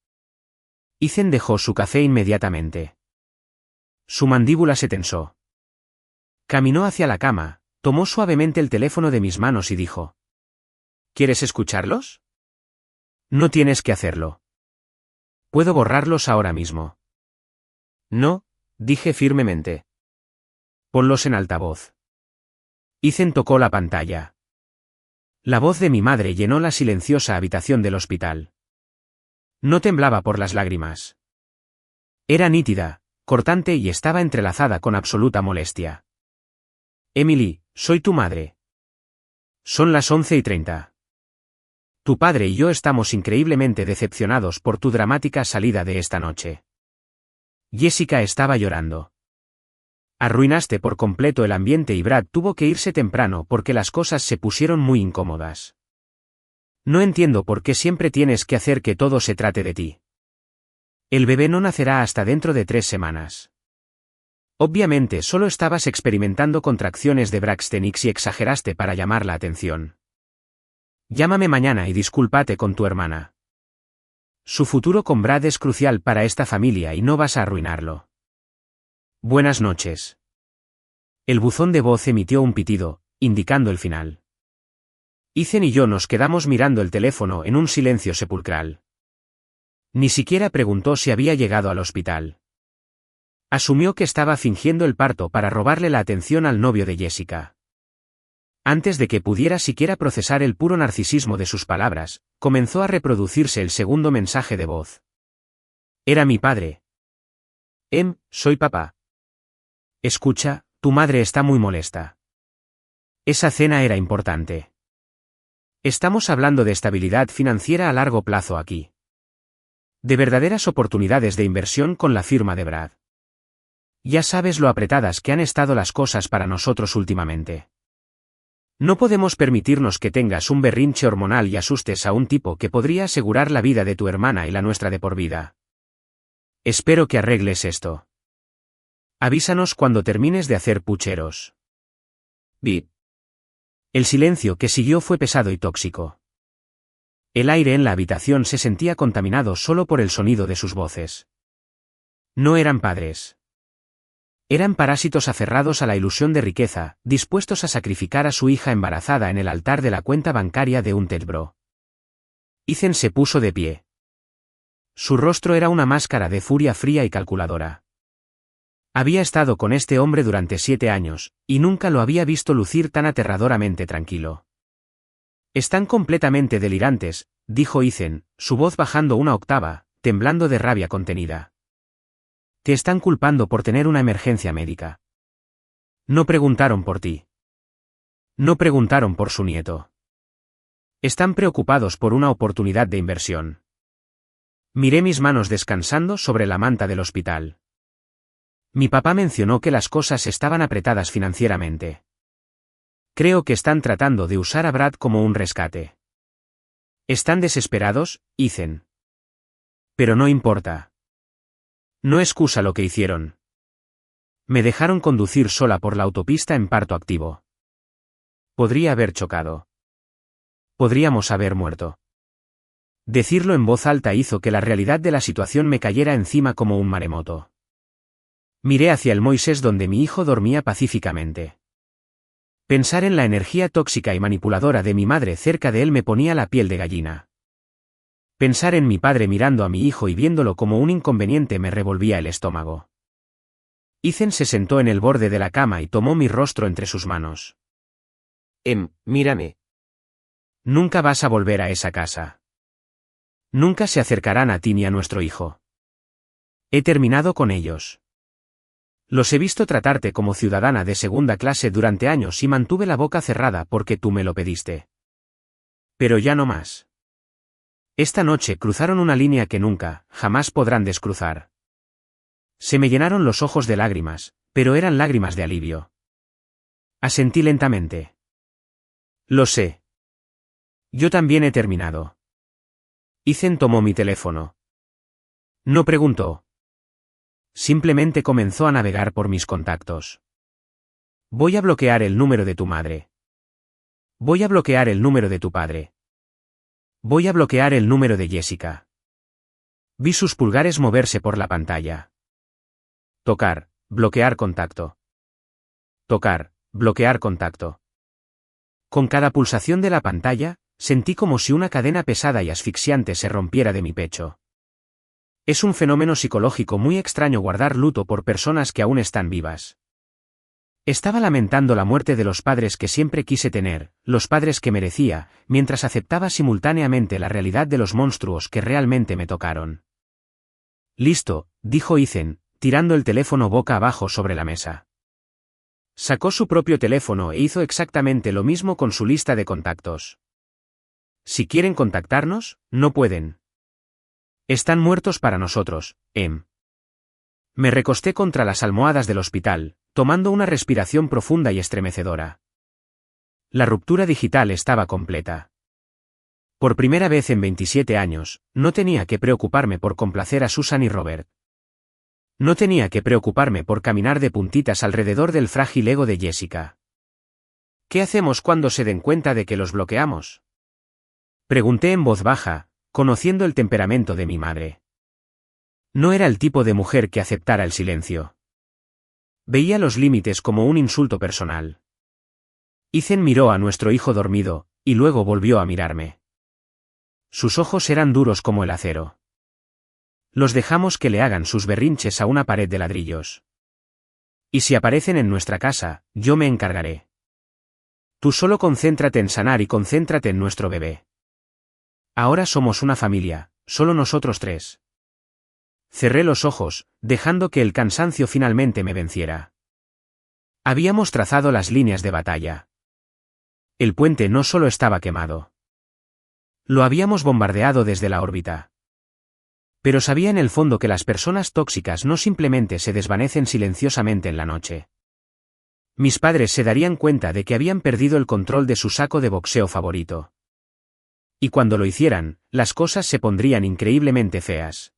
Ethan dejó su café inmediatamente. Su mandíbula se tensó. Caminó hacia la cama, tomó suavemente el teléfono de mis manos y dijo: ¿Quieres escucharlos? No tienes que hacerlo. Puedo borrarlos ahora mismo. No, dije firmemente. Ponlos en altavoz. Ethan tocó la pantalla. La voz de mi madre llenó la silenciosa habitación del hospital. No temblaba por las lágrimas. Era nítida, cortante y estaba entrelazada con absoluta molestia. Emily, soy tu madre. Son las 11:30. Tu padre y yo estamos increíblemente decepcionados por tu dramática salida de esta noche. Jessica estaba llorando. Arruinaste por completo el ambiente y Brad tuvo que irse temprano porque las cosas se pusieron muy incómodas. No entiendo por qué siempre tienes que hacer que todo se trate de ti. El bebé no nacerá hasta dentro de 3 semanas. Obviamente solo estabas experimentando contracciones de Braxton Hicks y exageraste para llamar la atención. Llámame mañana y discúlpate con tu hermana. Su futuro con Brad es crucial para esta familia y no vas a arruinarlo. Buenas noches. El buzón de voz emitió un pitido, indicando el final. Ethan y yo nos quedamos mirando el teléfono en un silencio sepulcral. Ni siquiera preguntó si había llegado al hospital. Asumió que estaba fingiendo el parto para robarle la atención al novio de Jessica. Antes de que pudiera siquiera procesar el puro narcisismo de sus palabras, comenzó a reproducirse el segundo mensaje de voz. Era mi padre. Soy papá. Escucha, tu madre está muy molesta. Esa cena era importante. Estamos hablando de estabilidad financiera a largo plazo aquí. De verdaderas oportunidades de inversión con la firma de Brad. Ya sabes lo apretadas que han estado las cosas para nosotros últimamente. No podemos permitirnos que tengas un berrinche hormonal y asustes a un tipo que podría asegurar la vida de tu hermana y la nuestra de por vida. Espero que arregles esto. Avísanos cuando termines de hacer pucheros. Bip. El silencio que siguió fue pesado y tóxico. El aire en la habitación se sentía contaminado solo por el sonido de sus voces. No eran padres. Eran parásitos aferrados a la ilusión de riqueza, dispuestos a sacrificar a su hija embarazada en el altar de la cuenta bancaria de un Tedbro. Ethan se puso de pie. Su rostro era una máscara de furia fría y calculadora. Había estado con este hombre durante 7 años, y nunca lo había visto lucir tan aterradoramente tranquilo. Están completamente delirantes, dijo Ethan, su voz bajando una octava, temblando de rabia contenida. Te están culpando por tener una emergencia médica. No preguntaron por ti. No preguntaron por su nieto. Están preocupados por una oportunidad de inversión. Miré mis manos descansando sobre la manta del hospital. Mi papá mencionó que las cosas estaban apretadas financieramente. Creo que están tratando de usar a Brad como un rescate. ¿Están desesperados, Ethan? Pero no importa. No excusa lo que hicieron. Me dejaron conducir sola por la autopista en parto activo. Podría haber chocado. Podríamos haber muerto. Decirlo en voz alta hizo que la realidad de la situación me cayera encima como un maremoto. Miré hacia el Moisés donde mi hijo dormía pacíficamente. Pensar en la energía tóxica y manipuladora de mi madre cerca de él me ponía la piel de gallina. Pensar en mi padre mirando a mi hijo y viéndolo como un inconveniente me revolvía el estómago. Ethan se sentó en el borde de la cama y tomó mi rostro entre sus manos. Mírame. Nunca vas a volver a esa casa. Nunca se acercarán a ti ni a nuestro hijo. He terminado con ellos. Los he visto tratarte como ciudadana de segunda clase durante años y mantuve la boca cerrada porque tú me lo pediste. Pero ya no más. Esta noche cruzaron una línea que nunca, jamás podrán descruzar. Se me llenaron los ojos de lágrimas, pero eran lágrimas de alivio. Asentí lentamente. Lo sé. Yo también he terminado. Ethan tomó mi teléfono. No preguntó. Simplemente comenzó a navegar por mis contactos. Voy a bloquear el número de tu madre. Voy a bloquear el número de tu padre. Voy a bloquear el número de Jessica. Vi sus pulgares moverse por la pantalla. Tocar, bloquear contacto. Tocar, bloquear contacto. Con cada pulsación de la pantalla, sentí como si una cadena pesada y asfixiante se rompiera de mi pecho. Es un fenómeno psicológico muy extraño guardar luto por personas que aún están vivas. Estaba lamentando la muerte de los padres que siempre quise tener, los padres que merecía, mientras aceptaba simultáneamente la realidad de los monstruos que realmente me tocaron. Listo, dijo Ethan, tirando el teléfono boca abajo sobre la mesa. Sacó su propio teléfono e hizo exactamente lo mismo con su lista de contactos. Si quieren contactarnos, no pueden. Están muertos para nosotros, Me recosté contra las almohadas del hospital, tomando una respiración profunda y estremecedora. La ruptura digital estaba completa. Por primera vez en 27 años, no tenía que preocuparme por complacer a Susan y Robert. No tenía que preocuparme por caminar de puntitas alrededor del frágil ego de Jessica. ¿Qué hacemos cuando se den cuenta de que los bloqueamos? Pregunté en voz baja, conociendo el temperamento de mi madre. No era el tipo de mujer que aceptara el silencio. Veía los límites como un insulto personal. Ethan miró a nuestro hijo dormido, y luego volvió a mirarme. Sus ojos eran duros como el acero. Los dejamos que le hagan sus berrinches a una pared de ladrillos. Y si aparecen en nuestra casa, yo me encargaré. Tú solo concéntrate en sanar y concéntrate en nuestro bebé. Ahora somos una familia, solo nosotros 3. Cerré los ojos, dejando que el cansancio finalmente me venciera. Habíamos trazado las líneas de batalla. El puente no solo estaba quemado. Lo habíamos bombardeado desde la órbita. Pero sabía en el fondo que las personas tóxicas no simplemente se desvanecen silenciosamente en la noche. Mis padres se darían cuenta de que habían perdido el control de su saco de boxeo favorito. Y cuando lo hicieran, las cosas se pondrían increíblemente feas.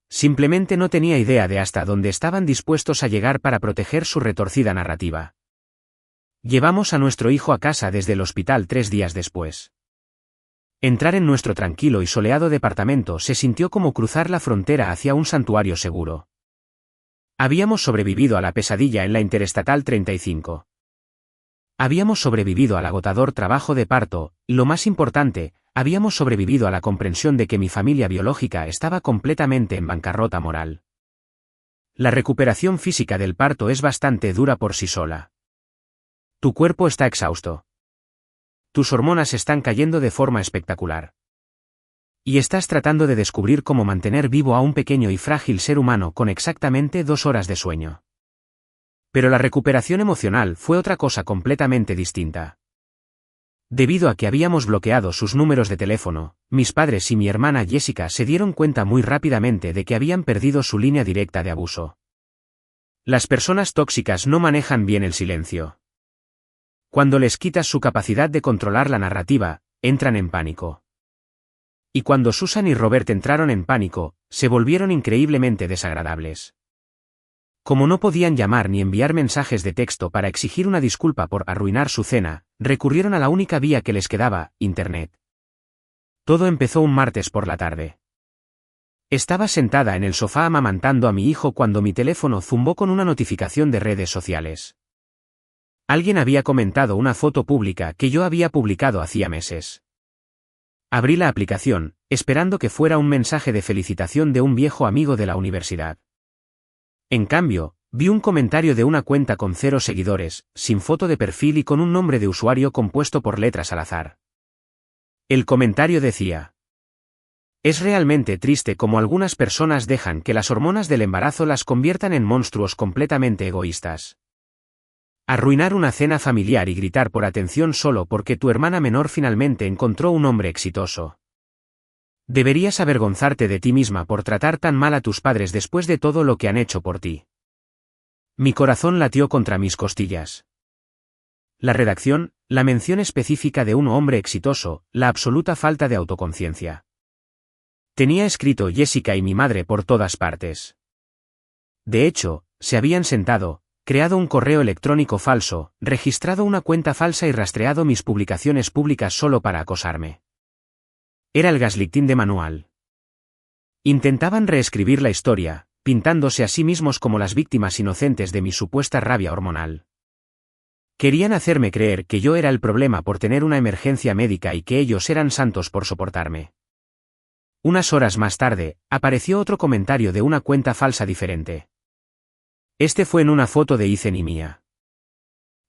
Simplemente no tenía idea de hasta dónde estaban dispuestos a llegar para proteger su retorcida narrativa. Llevamos a nuestro hijo a casa desde el hospital 3 días después. Entrar en nuestro tranquilo y soleado departamento se sintió como cruzar la frontera hacia un santuario seguro. Habíamos sobrevivido a la pesadilla en la Interestatal 35. Habíamos sobrevivido al agotador trabajo de parto, y lo más importante, habíamos sobrevivido a la comprensión de que mi familia biológica estaba completamente en bancarrota moral. La recuperación física del parto es bastante dura por sí sola. Tu cuerpo está exhausto. Tus hormonas están cayendo de forma espectacular. Y estás tratando de descubrir cómo mantener vivo a un pequeño y frágil ser humano con exactamente 2 horas de sueño. Pero la recuperación emocional fue otra cosa completamente distinta. Debido a que habíamos bloqueado sus números de teléfono, mis padres y mi hermana Jessica se dieron cuenta muy rápidamente de que habían perdido su línea directa de abuso. Las personas tóxicas no manejan bien el silencio. Cuando les quitas su capacidad de controlar la narrativa, entran en pánico. Y cuando Susan y Robert entraron en pánico, se volvieron increíblemente desagradables. Como no podían llamar ni enviar mensajes de texto para exigir una disculpa por arruinar su cena, recurrieron a la única vía que les quedaba, Internet. Todo empezó un martes por la tarde. Estaba sentada en el sofá amamantando a mi hijo cuando mi teléfono zumbó con una notificación de redes sociales. Alguien había comentado una foto pública que yo había publicado hacía meses. Abrí la aplicación, esperando que fuera un mensaje de felicitación de un viejo amigo de la universidad. En cambio, vi un comentario de una cuenta con 0 seguidores, sin foto de perfil y con un nombre de usuario compuesto por letras al azar. El comentario decía: es realmente triste cómo algunas personas dejan que las hormonas del embarazo las conviertan en monstruos completamente egoístas. Arruinar una cena familiar y gritar por atención solo porque tu hermana menor finalmente encontró un hombre exitoso. Deberías avergonzarte de ti misma por tratar tan mal a tus padres después de todo lo que han hecho por ti. Mi corazón latió contra mis costillas. La redacción, la mención específica de un hombre exitoso, la absoluta falta de autoconciencia. Tenía escrito Jessica y mi madre por todas partes. De hecho, se habían sentado, creado un correo electrónico falso, registrado una cuenta falsa y rastreado mis publicaciones públicas solo para acosarme. Era el gaslighting de manual. Intentaban reescribir la historia, pintándose a sí mismos como las víctimas inocentes de mi supuesta rabia hormonal. Querían hacerme creer que yo era el problema por tener una emergencia médica y que ellos eran santos por soportarme. Unas horas más tarde, apareció otro comentario de una cuenta falsa diferente. Este fue en una foto de Ethan y mía.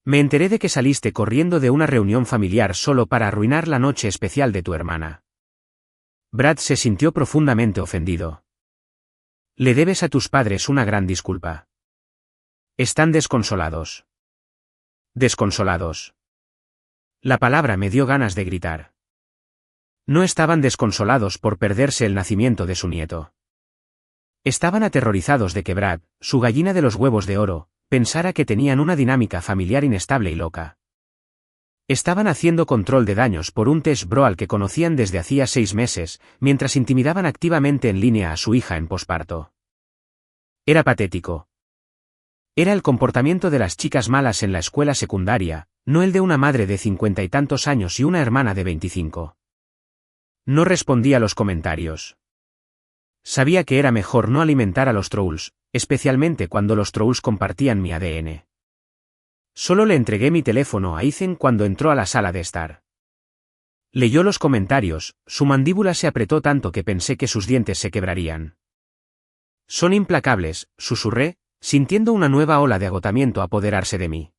Me enteré de que saliste corriendo de una reunión familiar solo para arruinar la noche especial de tu hermana. Brad se sintió profundamente ofendido. Le debes a tus padres una gran disculpa. Están desconsolados. Desconsolados. La palabra me dio ganas de gritar. No estaban desconsolados por perderse el nacimiento de su nieto. Estaban aterrorizados de que Brad, su gallina de los huevos de oro, pensara que tenían una dinámica familiar inestable y loca. Estaban haciendo control de daños por un test bro al que conocían desde hacía 6 meses, mientras intimidaban activamente en línea a su hija en posparto. Era patético. Era el comportamiento de las chicas malas en la escuela secundaria, no el de una madre de 50 y tantos años y una hermana de 25. No respondí a los comentarios. Sabía que era mejor no alimentar a los trolls, especialmente cuando los trolls compartían mi ADN. Solo le entregué mi teléfono a Ethan cuando entró a la sala de estar. Leyó los comentarios, su mandíbula se apretó tanto que pensé que sus dientes se quebrarían. Son implacables, susurré, sintiendo una nueva ola de agotamiento apoderarse de mí.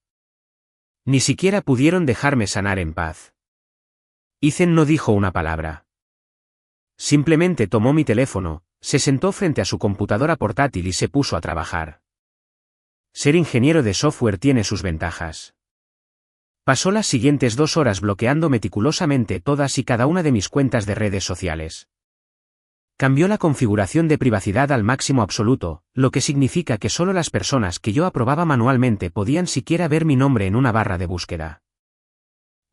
Ni siquiera pudieron dejarme sanar en paz. Ethan no dijo una palabra. Simplemente tomó mi teléfono, se sentó frente a su computadora portátil y se puso a trabajar. Ser ingeniero de software tiene sus ventajas. Pasó las siguientes 2 horas bloqueando meticulosamente todas y cada una de mis cuentas de redes sociales. Cambió la configuración de privacidad al máximo absoluto, lo que significa que solo las personas que yo aprobaba manualmente podían siquiera ver mi nombre en una barra de búsqueda.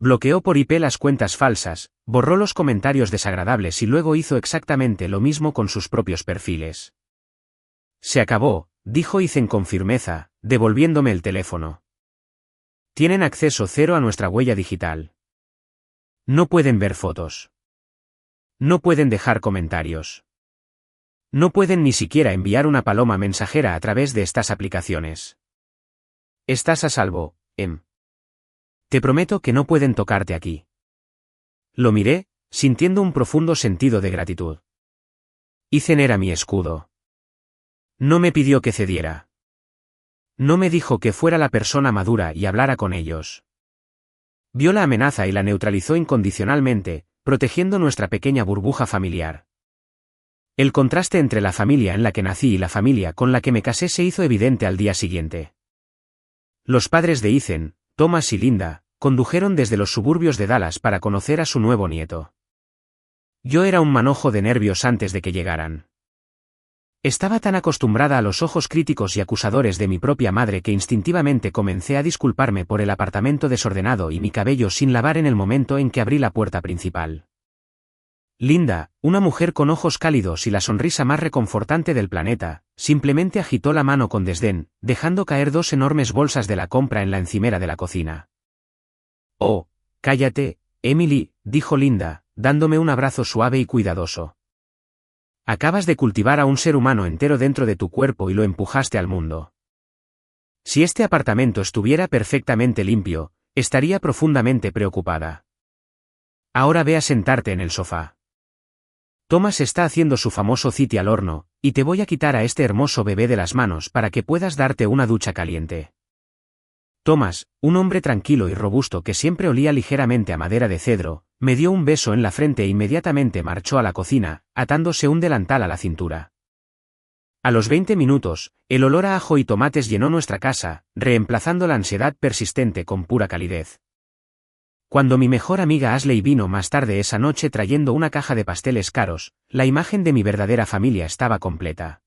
Bloqueó por IP las cuentas falsas, borró los comentarios desagradables y luego hizo exactamente lo mismo con sus propios perfiles. Se acabó, dijo Ethan con firmeza, devolviéndome el teléfono. Tienen acceso cero a nuestra huella digital. No pueden ver fotos. No pueden dejar comentarios. No pueden ni siquiera enviar una paloma mensajera a través de estas aplicaciones. Estás a salvo, Em. Te prometo que no pueden tocarte aquí. Lo miré, sintiendo un profundo sentido de gratitud. Ethan era mi escudo. No me pidió que cediera. No me dijo que fuera la persona madura y hablara con ellos. Vio la amenaza y la neutralizó incondicionalmente, protegiendo nuestra pequeña burbuja familiar. El contraste entre la familia en la que nací y la familia con la que me casé se hizo evidente al día siguiente. Los padres de Ethan, Thomas y Linda, condujeron desde los suburbios de Dallas para conocer a su nuevo nieto. Yo era un manojo de nervios antes de que llegaran. Estaba tan acostumbrada a los ojos críticos y acusadores de mi propia madre que instintivamente comencé a disculparme por el apartamento desordenado y mi cabello sin lavar en el momento en que abrí la puerta principal. Linda, una mujer con ojos cálidos y la sonrisa más reconfortante del planeta, simplemente agitó la mano con desdén, dejando caer 2 enormes bolsas de la compra en la encimera de la cocina. «Oh, cállate, Emily», dijo Linda, dándome un abrazo suave y cuidadoso. Acabas de cultivar a un ser humano entero dentro de tu cuerpo y lo empujaste al mundo. Si este apartamento estuviera perfectamente limpio, estaría profundamente preocupada. Ahora ve a sentarte en el sofá. Thomas está haciendo su famoso citi al horno, y te voy a quitar a este hermoso bebé de las manos para que puedas darte una ducha caliente. Thomas, un hombre tranquilo y robusto que siempre olía ligeramente a madera de cedro, me dio un beso en la frente e inmediatamente marchó a la cocina, atándose un delantal a la cintura. A los 20 minutos, el olor a ajo y tomates llenó nuestra casa, reemplazando la ansiedad persistente con pura calidez. Cuando mi mejor amiga Ashley vino más tarde esa noche trayendo una caja de pasteles caros, la imagen de mi verdadera familia estaba completa.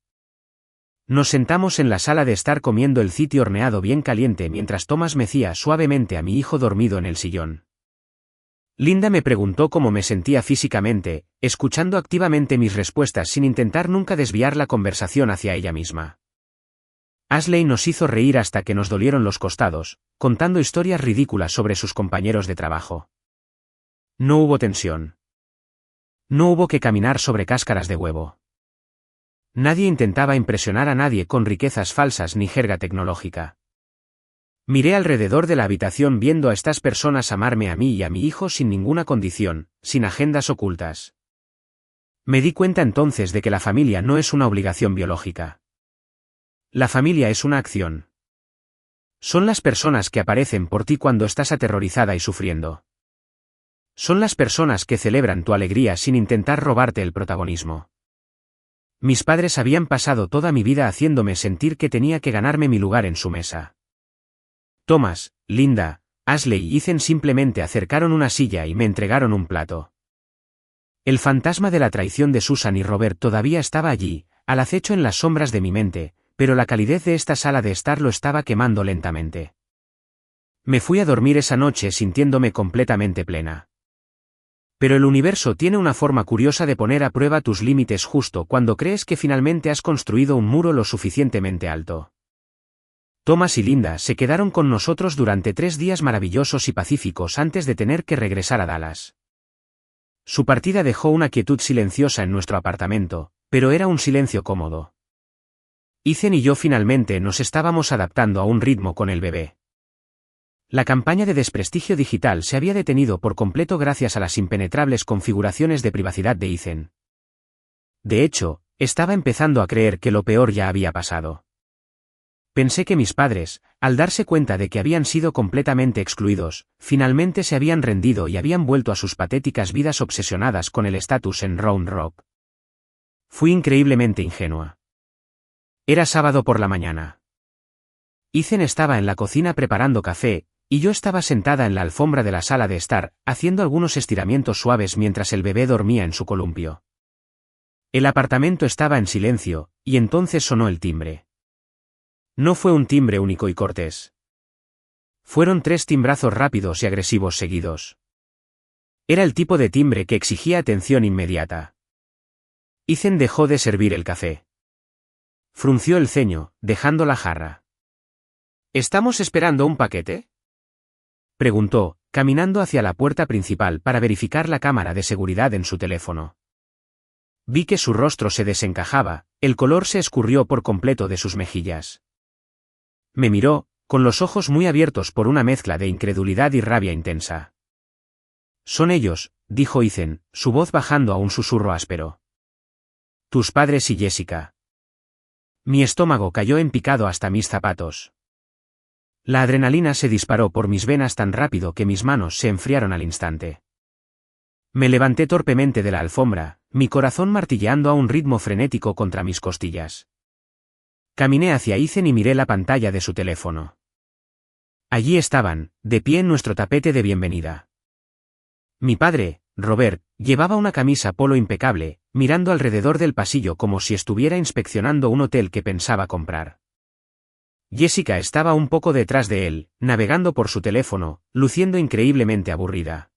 Nos sentamos en la sala de estar comiendo el citi horneado bien caliente mientras Thomas mecía suavemente a mi hijo dormido en el sillón. Linda me preguntó cómo me sentía físicamente, escuchando activamente mis respuestas sin intentar nunca desviar la conversación hacia ella misma. Ashley nos hizo reír hasta que nos dolieron los costados, contando historias ridículas sobre sus compañeros de trabajo. No hubo tensión. No hubo que caminar sobre cáscaras de huevo. Nadie intentaba impresionar a nadie con riquezas falsas ni jerga tecnológica. Miré alrededor de la habitación viendo a estas personas amarme a mí y a mi hijo sin ninguna condición, sin agendas ocultas. Me di cuenta entonces de que la familia no es una obligación biológica. La familia es una acción. Son las personas que aparecen por ti cuando estás aterrorizada y sufriendo. Son las personas que celebran tu alegría sin intentar robarte el protagonismo. Mis padres habían pasado toda mi vida haciéndome sentir que tenía que ganarme mi lugar en su mesa. Thomas, Linda, Ashley y Ethan simplemente acercaron una silla y me entregaron un plato. El fantasma de la traición de Susan y Robert todavía estaba allí, al acecho en las sombras de mi mente, pero la calidez de esta sala de estar lo estaba quemando lentamente. Me fui a dormir esa noche sintiéndome completamente plena. Pero el universo tiene una forma curiosa de poner a prueba tus límites justo cuando crees que finalmente has construido un muro lo suficientemente alto. Thomas y Linda se quedaron con nosotros durante 3 días maravillosos y pacíficos antes de tener que regresar a Dallas. Su partida dejó una quietud silenciosa en nuestro apartamento, pero era un silencio cómodo. Ethan y yo finalmente nos estábamos adaptando a un ritmo con el bebé. La campaña de desprestigio digital se había detenido por completo gracias a las impenetrables configuraciones de privacidad de Ethan. De hecho, estaba empezando a creer que lo peor ya había pasado. Pensé que mis padres, al darse cuenta de que habían sido completamente excluidos, finalmente se habían rendido y habían vuelto a sus patéticas vidas obsesionadas con el estatus en Round Rock. Fui increíblemente ingenua. Era sábado por la mañana. Ethan estaba en la cocina preparando café, y yo estaba sentada en la alfombra de la sala de estar, haciendo algunos estiramientos suaves mientras el bebé dormía en su columpio. El apartamento estaba en silencio, y entonces sonó el timbre. No fue un timbre único y cortés. Fueron 3 timbrazos rápidos y agresivos seguidos. Era el tipo de timbre que exigía atención inmediata. Ethan dejó de servir el café. Frunció el ceño, dejando la jarra. ¿Estamos esperando un paquete?, preguntó, caminando hacia la puerta principal para verificar la cámara de seguridad en su teléfono. Vi que su rostro se desencajaba, el color se escurrió por completo de sus mejillas. Me miró, con los ojos muy abiertos por una mezcla de incredulidad y rabia intensa. Son ellos, dijo Ethan, su voz bajando a un susurro áspero. Tus padres y Jessica. Mi estómago cayó en picado hasta mis zapatos. La adrenalina se disparó por mis venas tan rápido que mis manos se enfriaron al instante. Me levanté torpemente de la alfombra, mi corazón martilleando a un ritmo frenético contra mis costillas. Caminé hacia Ethan y miré la pantalla de su teléfono. Allí estaban, de pie en nuestro tapete de bienvenida. Mi padre, Robert, llevaba una camisa polo impecable, mirando alrededor del pasillo como si estuviera inspeccionando un hotel que pensaba comprar. Jessica estaba un poco detrás de él, navegando por su teléfono, luciendo increíblemente aburrida.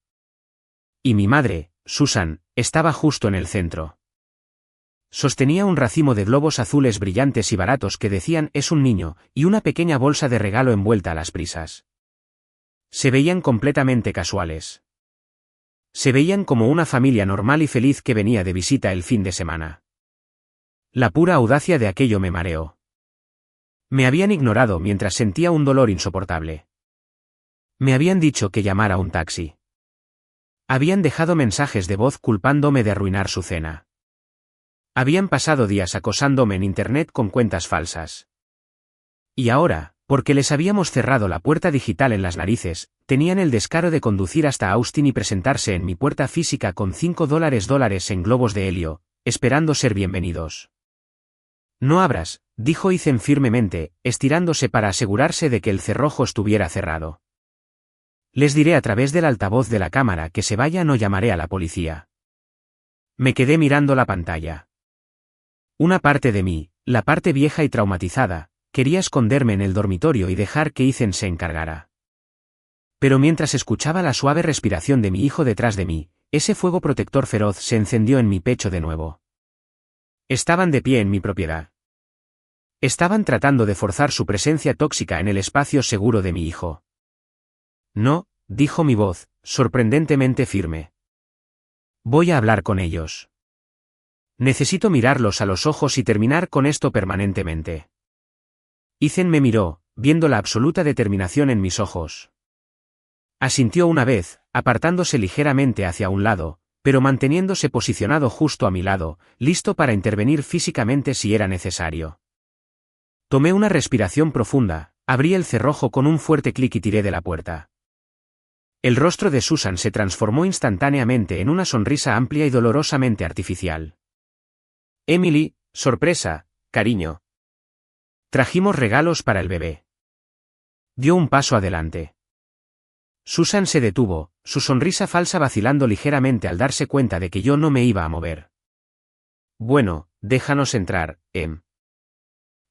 Y mi madre, Susan, estaba justo en el centro. Sostenía un racimo de globos azules brillantes y baratos que decían «es un niño», y una pequeña bolsa de regalo envuelta a las prisas. Se veían completamente casuales. Se veían como una familia normal y feliz que venía de visita el fin de semana. La pura audacia de aquello me mareó. Me habían ignorado mientras sentía un dolor insoportable. Me habían dicho que llamara un taxi. Habían dejado mensajes de voz culpándome de arruinar su cena. Habían pasado días acosándome en internet con cuentas falsas. Y ahora, porque les habíamos cerrado la puerta digital en las narices, tenían el descaro de conducir hasta Austin y presentarse en mi puerta física con $5 en globos de helio, esperando ser bienvenidos. No abras, dijo Ethan firmemente, estirándose para asegurarse de que el cerrojo estuviera cerrado. Les diré a través del altavoz de la cámara que se vayan o llamaré a la policía. Me quedé mirando la pantalla. Una parte de mí, la parte vieja y traumatizada, quería esconderme en el dormitorio y dejar que Ethan se encargara. Pero mientras escuchaba la suave respiración de mi hijo detrás de mí, ese fuego protector feroz se encendió en mi pecho de nuevo. Estaban de pie en mi propiedad. Estaban tratando de forzar su presencia tóxica en el espacio seguro de mi hijo. No, dijo mi voz, sorprendentemente firme. Voy a hablar con ellos. Necesito mirarlos a los ojos y terminar con esto permanentemente. Ethan me miró, viendo la absoluta determinación en mis ojos. Asintió una vez, apartándose ligeramente hacia un lado, pero manteniéndose posicionado justo a mi lado, listo para intervenir físicamente si era necesario. Tomé una respiración profunda, abrí el cerrojo con un fuerte clic y tiré de la puerta. El rostro de Susan se transformó instantáneamente en una sonrisa amplia y dolorosamente artificial. Emily, sorpresa, cariño. Trajimos regalos para el bebé. Dio un paso adelante. Susan se detuvo, su sonrisa falsa vacilando ligeramente al darse cuenta de que yo no me iba a mover. Bueno, déjanos entrar, Em.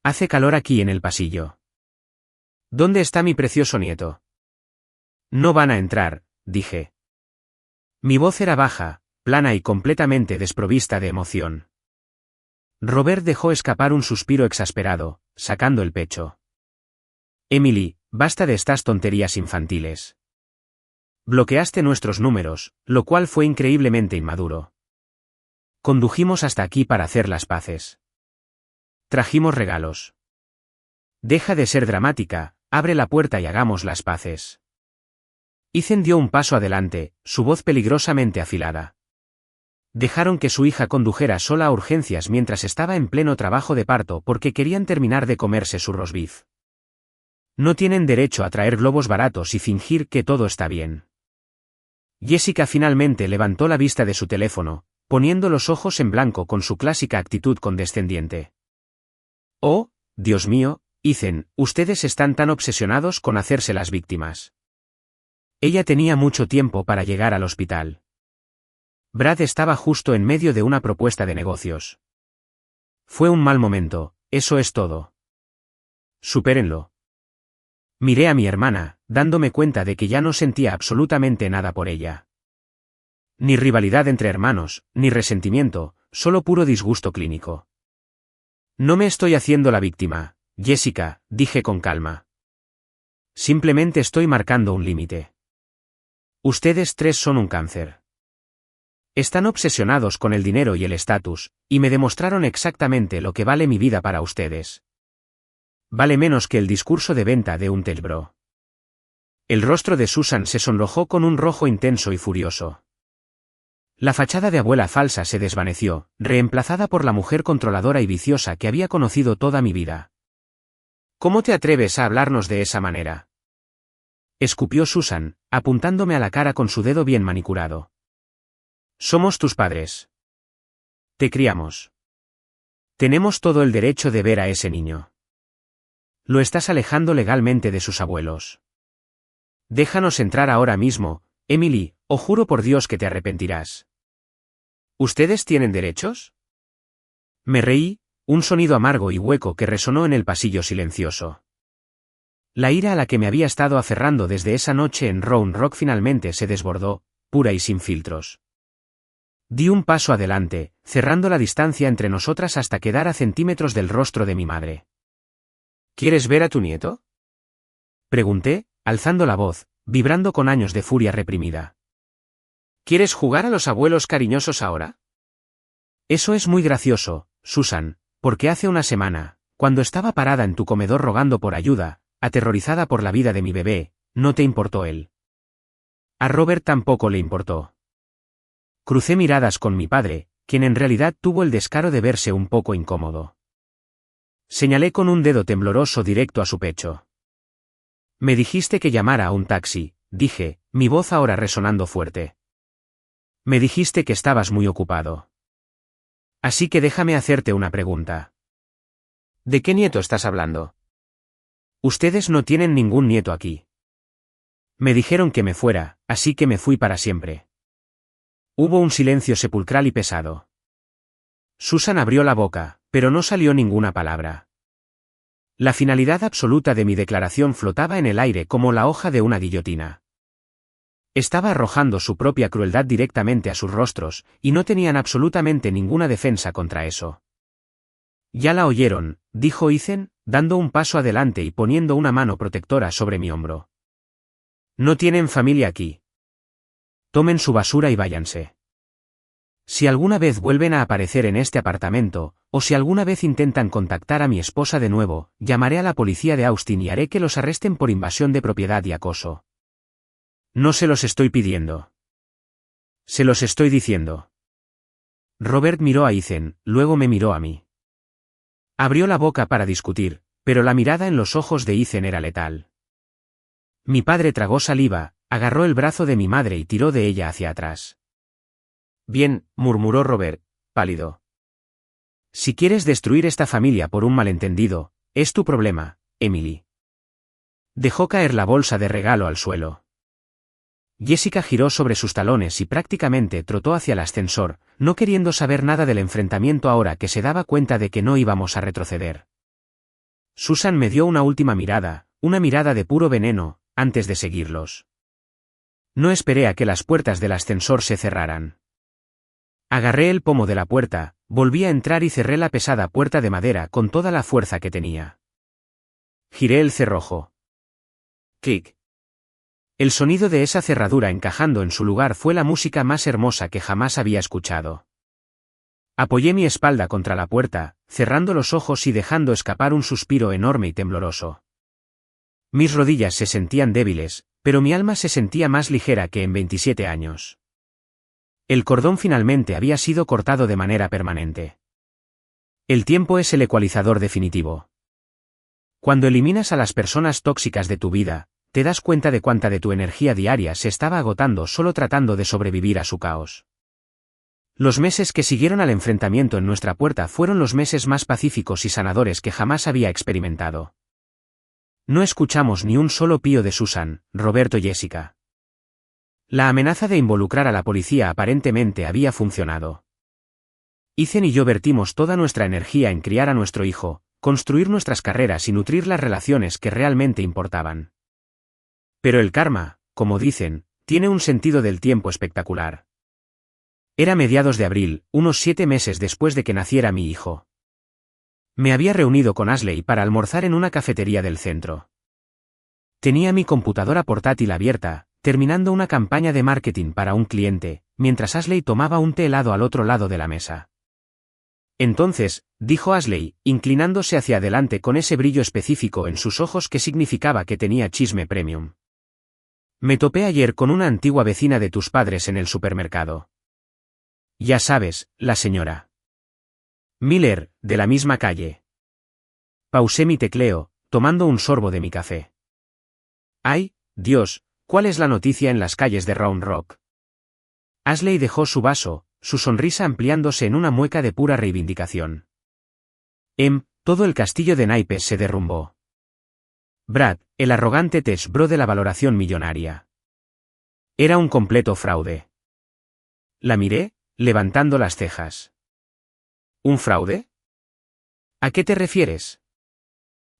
Hace calor aquí en el pasillo. ¿Dónde está mi precioso nieto? No van a entrar, dije. Mi voz era baja, plana y completamente desprovista de emoción. Robert dejó escapar un suspiro exasperado, sacando el pecho. Emily, basta de estas tonterías infantiles. Bloqueaste nuestros números, lo cual fue increíblemente inmaduro. Condujimos hasta aquí para hacer las paces. Trajimos regalos. Deja de ser dramática, abre la puerta y hagamos las paces. Ethan dio un paso adelante, su voz peligrosamente afilada. Dejaron que su hija condujera sola a urgencias mientras estaba en pleno trabajo de parto porque querían terminar de comerse su roast beef. No tienen derecho a traer globos baratos y fingir que todo está bien. Jessica finalmente levantó la vista de su teléfono, poniendo los ojos en blanco con su clásica actitud condescendiente. Oh, Dios mío, Ethan, ustedes están tan obsesionados con hacerse las víctimas. Ella tenía mucho tiempo para llegar al hospital. Brad estaba justo en medio de una propuesta de negocios. Fue un mal momento, eso es todo. Supérenlo. Miré a mi hermana, dándome cuenta de que ya no sentía absolutamente nada por ella. Ni rivalidad entre hermanos, ni resentimiento, solo puro disgusto clínico. No me estoy haciendo la víctima, Jessica, dije con calma. Simplemente estoy marcando un límite. Ustedes tres son un cáncer. Están obsesionados con el dinero y el estatus, y me demostraron exactamente lo que vale mi vida para ustedes. Vale menos que el discurso de venta de un telbro. El rostro de Susan se sonrojó con un rojo intenso y furioso. La fachada de abuela falsa se desvaneció, reemplazada por la mujer controladora y viciosa que había conocido toda mi vida. ¿Cómo te atreves a hablarnos de esa manera? Escupió Susan, apuntándome a la cara con su dedo bien manicurado. Somos tus padres. Te criamos. Tenemos todo el derecho de ver a ese niño. Lo estás alejando legalmente de sus abuelos. Déjanos entrar ahora mismo, Emily, o juro por Dios que te arrepentirás. ¿Ustedes tienen derechos? Me reí, un sonido amargo y hueco que resonó en el pasillo silencioso. La ira a la que me había estado aferrando desde esa noche en Round Rock finalmente se desbordó, pura y sin filtros. Di un paso adelante, cerrando la distancia entre nosotras hasta quedar a centímetros del rostro de mi madre. ¿Quieres ver a tu nieto? Pregunté, alzando la voz, vibrando con años de furia reprimida. ¿Quieres jugar a los abuelos cariñosos ahora? Eso es muy gracioso, Susan, porque hace una semana, cuando estaba parada en tu comedor rogando por ayuda, aterrorizada por la vida de mi bebé, no te importó él. A Robert tampoco le importó. Crucé miradas con mi padre, quien en realidad tuvo el descaro de verse un poco incómodo. Señalé con un dedo tembloroso directo a su pecho. Me dijiste que llamara a un taxi, dije, mi voz ahora resonando fuerte. Me dijiste que estabas muy ocupado. Así que déjame hacerte una pregunta. ¿De qué nieto estás hablando? Ustedes no tienen ningún nieto aquí. Me dijeron que me fuera, así que me fui para siempre. Hubo un silencio sepulcral y pesado. Susan abrió la boca, pero no salió ninguna palabra. La finalidad absoluta de mi declaración flotaba en el aire como la hoja de una guillotina. Estaba arrojando su propia crueldad directamente a sus rostros, y no tenían absolutamente ninguna defensa contra eso. Ya la oyeron, dijo Ethan, dando un paso adelante y poniendo una mano protectora sobre mi hombro. No tienen familia aquí. Tomen su basura y váyanse. Si alguna vez vuelven a aparecer en este apartamento, o si alguna vez intentan contactar a mi esposa de nuevo, llamaré a la policía de Austin y haré que los arresten por invasión de propiedad y acoso. No se los estoy pidiendo. Se los estoy diciendo. Robert miró a Ethan, luego me miró a mí. Abrió la boca para discutir, pero la mirada en los ojos de Ethan era letal. Mi padre tragó saliva, agarró el brazo de mi madre y tiró de ella hacia atrás. Bien, murmuró Robert, pálido. Si quieres destruir esta familia por un malentendido, es tu problema, Emily. Dejó caer la bolsa de regalo al suelo. Jessica giró sobre sus talones y prácticamente trotó hacia el ascensor, no queriendo saber nada del enfrentamiento ahora que se daba cuenta de que no íbamos a retroceder. Susan me dio una última mirada, una mirada de puro veneno, antes de seguirlos. No esperé a que las puertas del ascensor se cerraran. Agarré el pomo de la puerta, volví a entrar y cerré la pesada puerta de madera con toda la fuerza que tenía. Giré el cerrojo. Clic. El sonido de esa cerradura encajando en su lugar fue la música más hermosa que jamás había escuchado. Apoyé mi espalda contra la puerta, cerrando los ojos y dejando escapar un suspiro enorme y tembloroso. Mis rodillas se sentían débiles, pero mi alma se sentía más ligera que en 27 años. El cordón finalmente había sido cortado de manera permanente. El tiempo es el ecualizador definitivo. Cuando eliminas a las personas tóxicas de tu vida, te das cuenta de cuánta de tu energía diaria se estaba agotando solo tratando de sobrevivir a su caos. Los meses que siguieron al enfrentamiento en nuestra puerta fueron los meses más pacíficos y sanadores que jamás había experimentado. No escuchamos ni un solo pío de Susan, Roberto y Jessica. La amenaza de involucrar a la policía aparentemente había funcionado. Ethan y yo vertimos toda nuestra energía en criar a nuestro hijo, construir nuestras carreras y nutrir las relaciones que realmente importaban. Pero el karma, como dicen, tiene un sentido del tiempo espectacular. Era mediados de abril, unos 7 meses después de que naciera mi hijo. Me había reunido con Ashley para almorzar en una cafetería del centro. Tenía mi computadora portátil abierta, terminando una campaña de marketing para un cliente, mientras Ashley tomaba un té helado al otro lado de la mesa. Entonces, dijo Ashley, inclinándose hacia adelante con ese brillo específico en sus ojos que significaba que tenía chisme premium. Me topé ayer con una antigua vecina de tus padres en el supermercado. Ya sabes, la señora Miller, de la misma calle. Pausé mi tecleo, tomando un sorbo de mi café. ¡Ay, Dios! ¿Cuál es la noticia en las calles de Round Rock? Ashley dejó su vaso, su sonrisa ampliándose en una mueca de pura reivindicación. Todo el castillo de naipes se derrumbó. Brad, el arrogante test bro de la valoración millonaria. Era un completo fraude. La miré, levantando las cejas. ¿Un fraude? ¿A qué te refieres?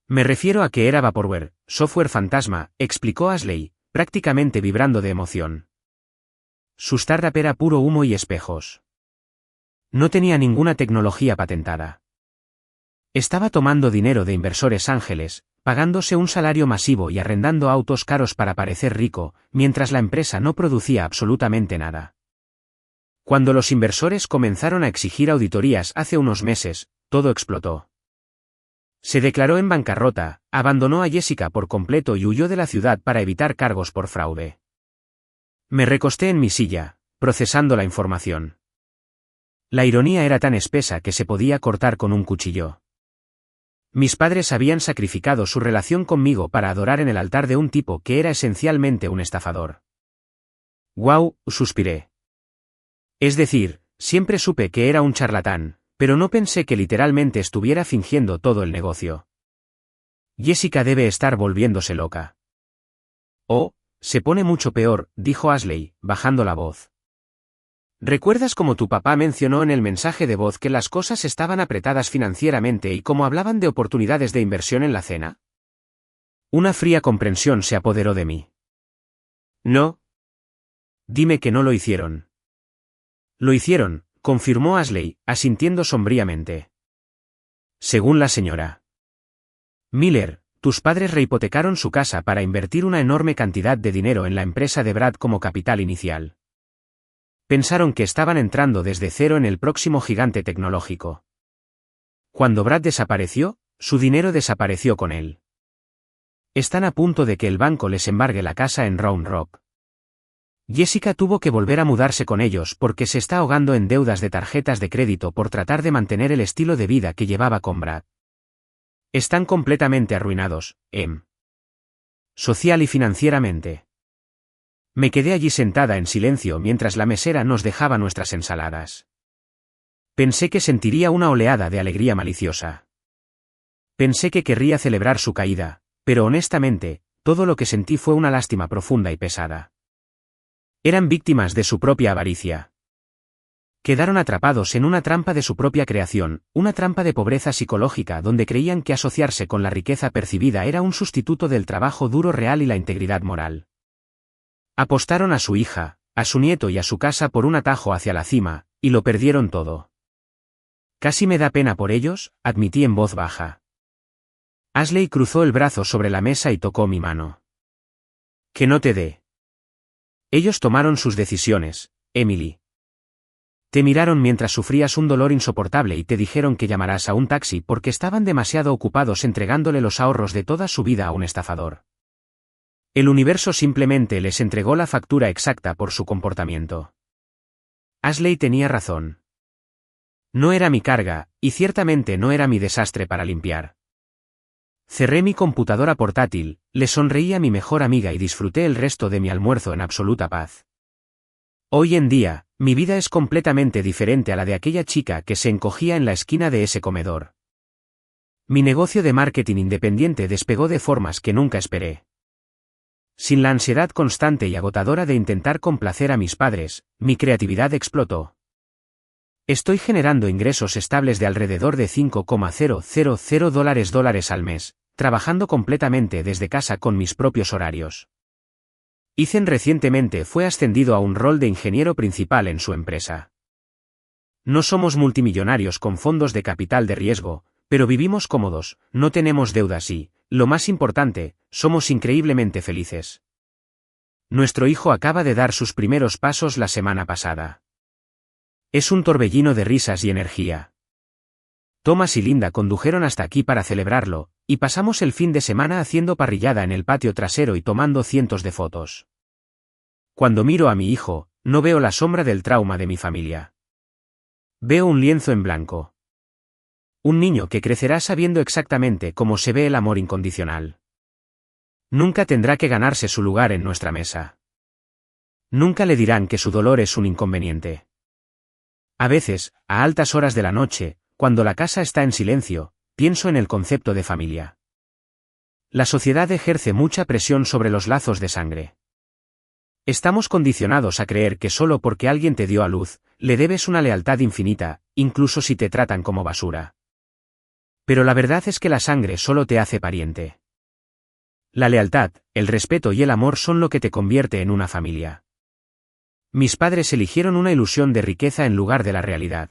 Me refiero a que era vaporware, software fantasma, explicó Ashley, prácticamente vibrando de emoción. Su startup era puro humo y espejos. No tenía ninguna tecnología patentada. Estaba tomando dinero de inversores ángeles, pagándose un salario masivo y arrendando autos caros para parecer rico, mientras la empresa no producía absolutamente nada. Cuando los inversores comenzaron a exigir auditorías hace unos meses, todo explotó. Se declaró en bancarrota, abandonó a Jessica por completo y huyó de la ciudad para evitar cargos por fraude. Me recosté en mi silla, procesando la información. La ironía era tan espesa que se podía cortar con un cuchillo. Mis padres habían sacrificado su relación conmigo para adorar en el altar de un tipo que era esencialmente un estafador. «Guau», suspiré. Es decir, siempre supe que era un charlatán, pero no pensé que literalmente estuviera fingiendo todo el negocio. Jessica debe estar volviéndose loca. Oh, se pone mucho peor, dijo Ashley, bajando la voz. ¿Recuerdas cómo tu papá mencionó en el mensaje de voz que las cosas estaban apretadas financieramente y cómo hablaban de oportunidades de inversión en la cena? Una fría comprensión se apoderó de mí. No. Dime que no lo hicieron. Lo hicieron, confirmó Ashley, asintiendo sombríamente. Según la señora Miller, tus padres rehipotecaron su casa para invertir una enorme cantidad de dinero en la empresa de Brad como capital inicial. Pensaron que estaban entrando desde cero en el próximo gigante tecnológico. Cuando Brad desapareció, su dinero desapareció con él. Están a punto de que el banco les embargue la casa en Round Rock. Jessica tuvo que volver a mudarse con ellos porque se está ahogando en deudas de tarjetas de crédito por tratar de mantener el estilo de vida que llevaba con Brad. Están completamente arruinados, social y financieramente. Me quedé allí sentada en silencio mientras la mesera nos dejaba nuestras ensaladas. Pensé que sentiría una oleada de alegría maliciosa. Pensé que querría celebrar su caída, pero honestamente, todo lo que sentí fue una lástima profunda y pesada. Eran víctimas de su propia avaricia. Quedaron atrapados en una trampa de su propia creación, una trampa de pobreza psicológica donde creían que asociarse con la riqueza percibida era un sustituto del trabajo duro real y la integridad moral. Apostaron a su hija, a su nieto y a su casa por un atajo hacia la cima, y lo perdieron todo. Casi me da pena por ellos, admití en voz baja. Ashley cruzó el brazo sobre la mesa y tocó mi mano. Que no te dé. Ellos tomaron sus decisiones, Emily. Te miraron mientras sufrías un dolor insoportable y te dijeron que llamarás a un taxi porque estaban demasiado ocupados entregándole los ahorros de toda su vida a un estafador. El universo simplemente les entregó la factura exacta por su comportamiento. Ashley tenía razón. No era mi carga, y ciertamente no era mi desastre para limpiar. Cerré mi computadora portátil, le sonreí a mi mejor amiga y disfruté el resto de mi almuerzo en absoluta paz. Hoy en día, mi vida es completamente diferente a la de aquella chica que se encogía en la esquina de ese comedor. Mi negocio de marketing independiente despegó de formas que nunca esperé. Sin la ansiedad constante y agotadora de intentar complacer a mis padres, mi creatividad explotó. Estoy generando ingresos estables de alrededor de $5,000 al mes, trabajando completamente desde casa con mis propios horarios. Ethan recientemente fue ascendido a un rol de ingeniero principal en su empresa. No somos multimillonarios con fondos de capital de riesgo, pero vivimos cómodos, no tenemos deudas y, lo más importante, somos increíblemente felices. Nuestro hijo acaba de dar sus primeros pasos la semana pasada. Es un torbellino de risas y energía. Thomas y Linda condujeron hasta aquí para celebrarlo, y pasamos el fin de semana haciendo parrillada en el patio trasero y tomando cientos de fotos. Cuando miro a mi hijo, no veo la sombra del trauma de mi familia. Veo un lienzo en blanco. Un niño que crecerá sabiendo exactamente cómo se ve el amor incondicional. Nunca tendrá que ganarse su lugar en nuestra mesa. Nunca le dirán que su dolor es un inconveniente. A veces, a altas horas de la noche, cuando la casa está en silencio, pienso en el concepto de familia. La sociedad ejerce mucha presión sobre los lazos de sangre. Estamos condicionados a creer que solo porque alguien te dio a luz, le debes una lealtad infinita, incluso si te tratan como basura. Pero la verdad es que la sangre solo te hace pariente. La lealtad, el respeto y el amor son lo que te convierte en una familia. Mis padres eligieron una ilusión de riqueza en lugar de la realidad.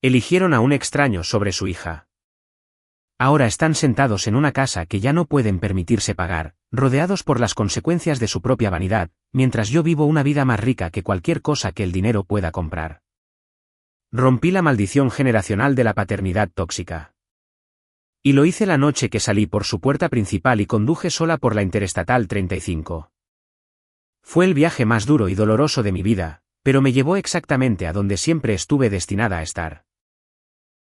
Eligieron a un extraño sobre su hija. Ahora están sentados en una casa que ya no pueden permitirse pagar, rodeados por las consecuencias de su propia vanidad, mientras yo vivo una vida más rica que cualquier cosa que el dinero pueda comprar. Rompí la maldición generacional de la paternidad tóxica. Y lo hice la noche que salí por su puerta principal y conduje sola por la Interestatal 35. Fue el viaje más duro y doloroso de mi vida, pero me llevó exactamente a donde siempre estuve destinada a estar.